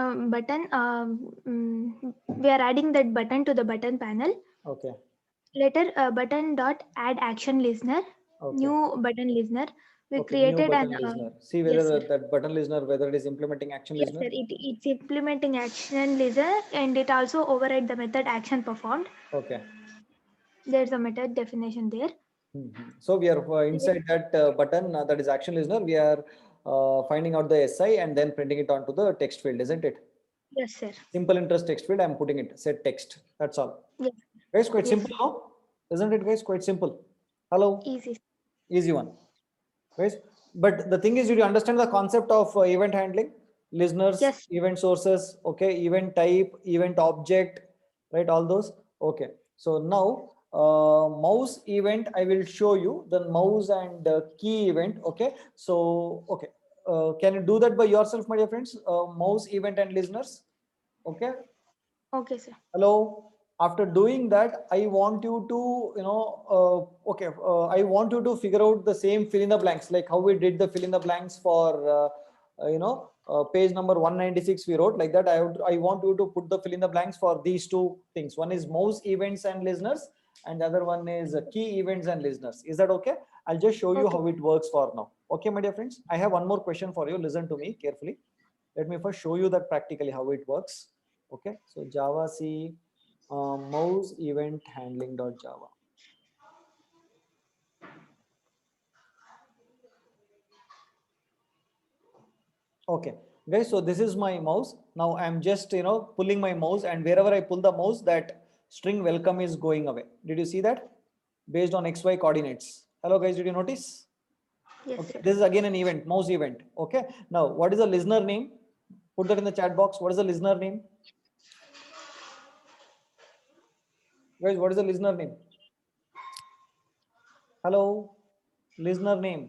are adding that button to the button panel. Okay. Later, button dot add action listener. New button listener. We Okay, new created button an listener. See yes, whether sir. that button listener, whether it is implementing action Yes, listener. sir. It's implementing action listener, and it also override the method action performed. Okay. There's a method definition there. So we are inside that button that is action listener. We are finding out the SI and then printing it onto the text field, isn't it? Yes, sir. Simple interest text field. I'm putting it. Set text. That's all. Yes. Guys, quite Yes. simple, no? Isn't it, guys? Quite simple. Hello. Easy. Easy one. Guys, but the thing is, you understand the concept of event handling, listeners, Yes. event sources, okay, event type, event object, right? All those. Okay. So now mouse event, I will show you the mouse and key event. Okay. So, okay. Can you do that by yourself, my dear friends? Mouse event and listeners. Okay. Okay, sir. Hello. After doing that, I want you to, I want you to figure out the same fill in the blanks, like how we did the fill in the blanks for, page number 196 we wrote like that. I want you to put the fill in the blanks for these two things. One is mouse events and listeners, and the other one is key events and listeners. Is that okay? I'll just show you Okay. how it works for now. Okay, my dear friends. I have one more question for you. Listen to me carefully. Let me first show you that practically how it works. Okay, so Java C mouse event handling .java. Okay, guys, so this is my mouse. Now I'm just pulling my mouse, and wherever I pull the mouse, that string welcome is going away. Did you see that? Based on XY coordinates. Hello guys, did you notice? Yes, Okay, sir. this is again an event, mouse event. Okay, now what is the listener name? Put that in the chat box. What is the listener name? Guys, what is the listener name? Hello, listener name.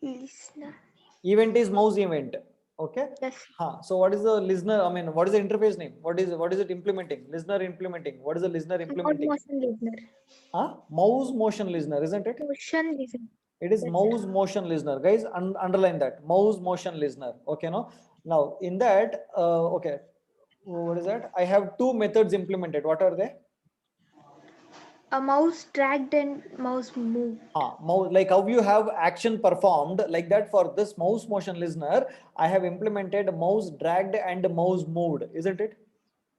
Listener. Event is mouse event. Okay. Yes. So what is the listener? I mean, what is the interface name? What is it implementing? Listener implementing. What is the listener Mouse implementing? motion listener. Mouse motion listener, isn't it? Motion listener. It is Yes, mouse motion listener. Guys, underline that. Mouse motion listener. Okay, no? Now in that, okay, what is that? I have two methods implemented. What are they? A mouse dragged and mouse moved. Mouse, like how you have action performed like that for this mouse motion listener, I have implemented mouse dragged and mouse moved, isn't it?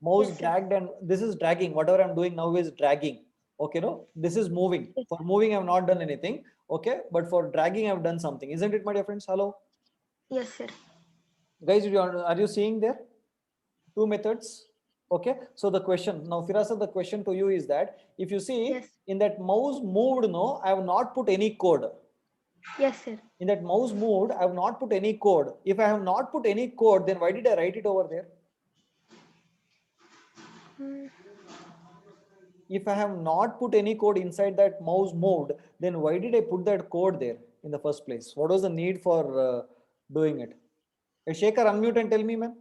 Mouse Yes, sir. dragged, and this is dragging. Whatever I'm doing now is dragging. Okay, no, this is moving. Yes. For moving, I've not done anything. Okay, but for dragging, I've done something, isn't it, my dear friends? Hello, Yes, sir. guys, are you seeing there? Two methods. Okay, so the question now, Firasa, the question to you is that if you see Yes. in that mouse moved, no, I have not put any code. Yes, sir. In that mouse moved, I have not put any code. If I have not put any code, then why did I write it over there? If I have not put any code inside that mouse moved, then why did I put that code there in the first place? What was the need for doing it? Shekhar, unmute and tell me, man.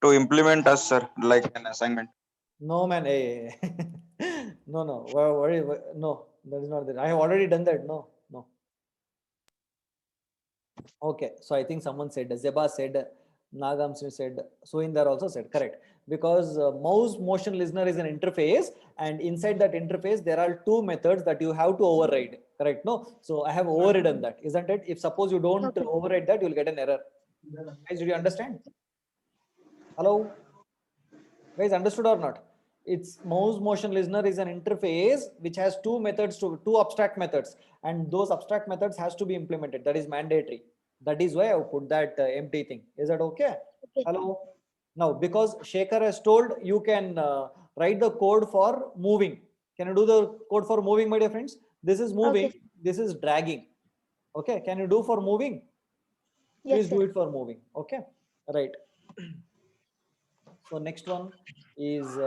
To implement us, sir, like an assignment. No, man. Hey. No. No, that is not that. I have already done that. No. Okay, so I think someone said, Zeba said, Nagamsri said, so in there also said, correct. Because mouse motion listener is an interface, and inside that interface, there are two methods that you have to override, correct? No, so I have overridden that, isn't it? If suppose you don't Okay. override that, you'll get an error. Guys, did you understand? Hello? Guys, understood or not? It's mouse motion listener is an interface which has two methods, two abstract methods, and those abstract methods has to be implemented. That is mandatory. That is why I put that empty thing. Is that okay? Okay. Hello. Now, because Shekhar has told you can write the code for moving. Can you do the code for moving, my dear friends? This is moving. Okay. This is dragging. Okay. Can you do for moving? Yes, Please do sir. it for moving. Okay. Right. So next one is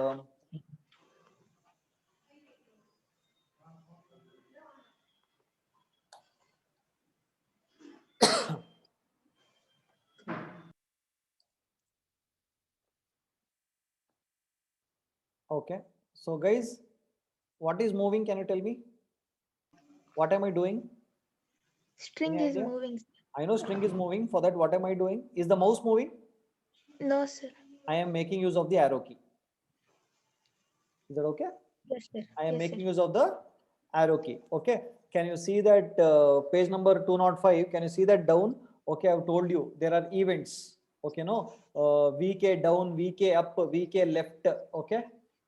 okay. So guys, what is moving? Can you tell me? What am I doing? String Any is idea? moving. I know string is moving. For that, what am I doing? Is the mouse moving? No, sir. I am making use of the arrow key. Is that okay? Yes, sir. I am Yes, making sir. use of the arrow key. Okay. Can you see that page number 205? Can you see that down? Okay, I've told you there are events. Okay, no, VK down, VK up, VK left. Okay,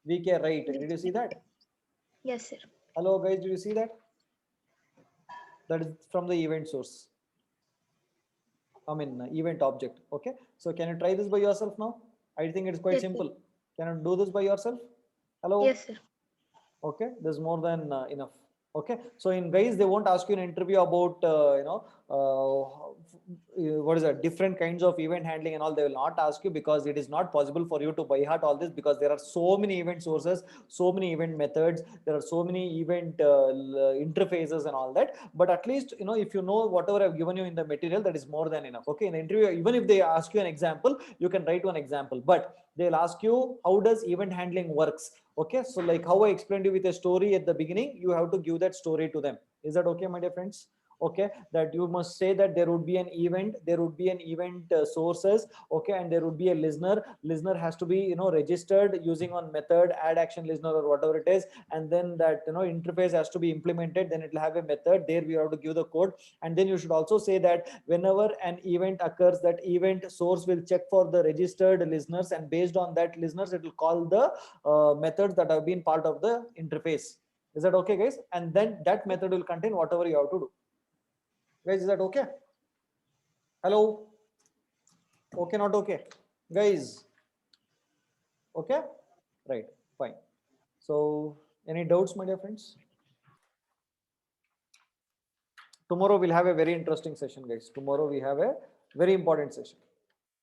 VK right. Did you see that? Yes, sir. Hello, guys. Did you see that? That is from the event source. I mean, event object. Okay. So can you try this by yourself now? I think it's quite Yes, sir. simple. Can you do this by yourself? Hello. Yes, sir. Okay, there's more than enough. Okay, so in guys they won't ask you an interview about what is that, different kinds of event handling and all. They will not ask you, because it is not possible for you to by heart all this, because there are so many event sources, so many event methods, there are so many event interfaces and all that. But at least, you know, if you know whatever I've given you in the material, that is more than enough. Okay, in the interview, even if they ask you an example, you can write one example, but they'll ask you how does event handling works. Okay, so like how I explained you with a story at the beginning, you have to give that story to them. Is that okay, my dear friends? Okay, that you must say that there would be an event, there would be an event sources. Okay, and there would be a listener has to be, you know, registered using one method, add action listener or whatever it is, and then that, you know, interface has to be implemented, then it will have a method, there we have to give the code. And then you should also say that whenever an event occurs, that event source will check for the registered listeners, and based on that listeners, it will call the methods that have been part of the interface. Is that okay, guys? And then that method will contain whatever you have to do. Guys, is that okay? Hello? Okay, not okay? Guys? Okay? Right, fine. So, any doubts, my dear friends? Tomorrow we'll have a very interesting session, guys. Tomorrow we have a very important session.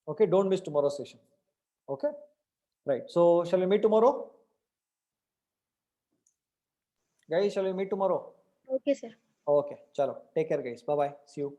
Okay, don't miss tomorrow's session. Okay? Right. So, shall we meet tomorrow? Guys, shall we meet tomorrow? Okay, sir. Okay, chalo. Take care, guys. Bye bye. See you.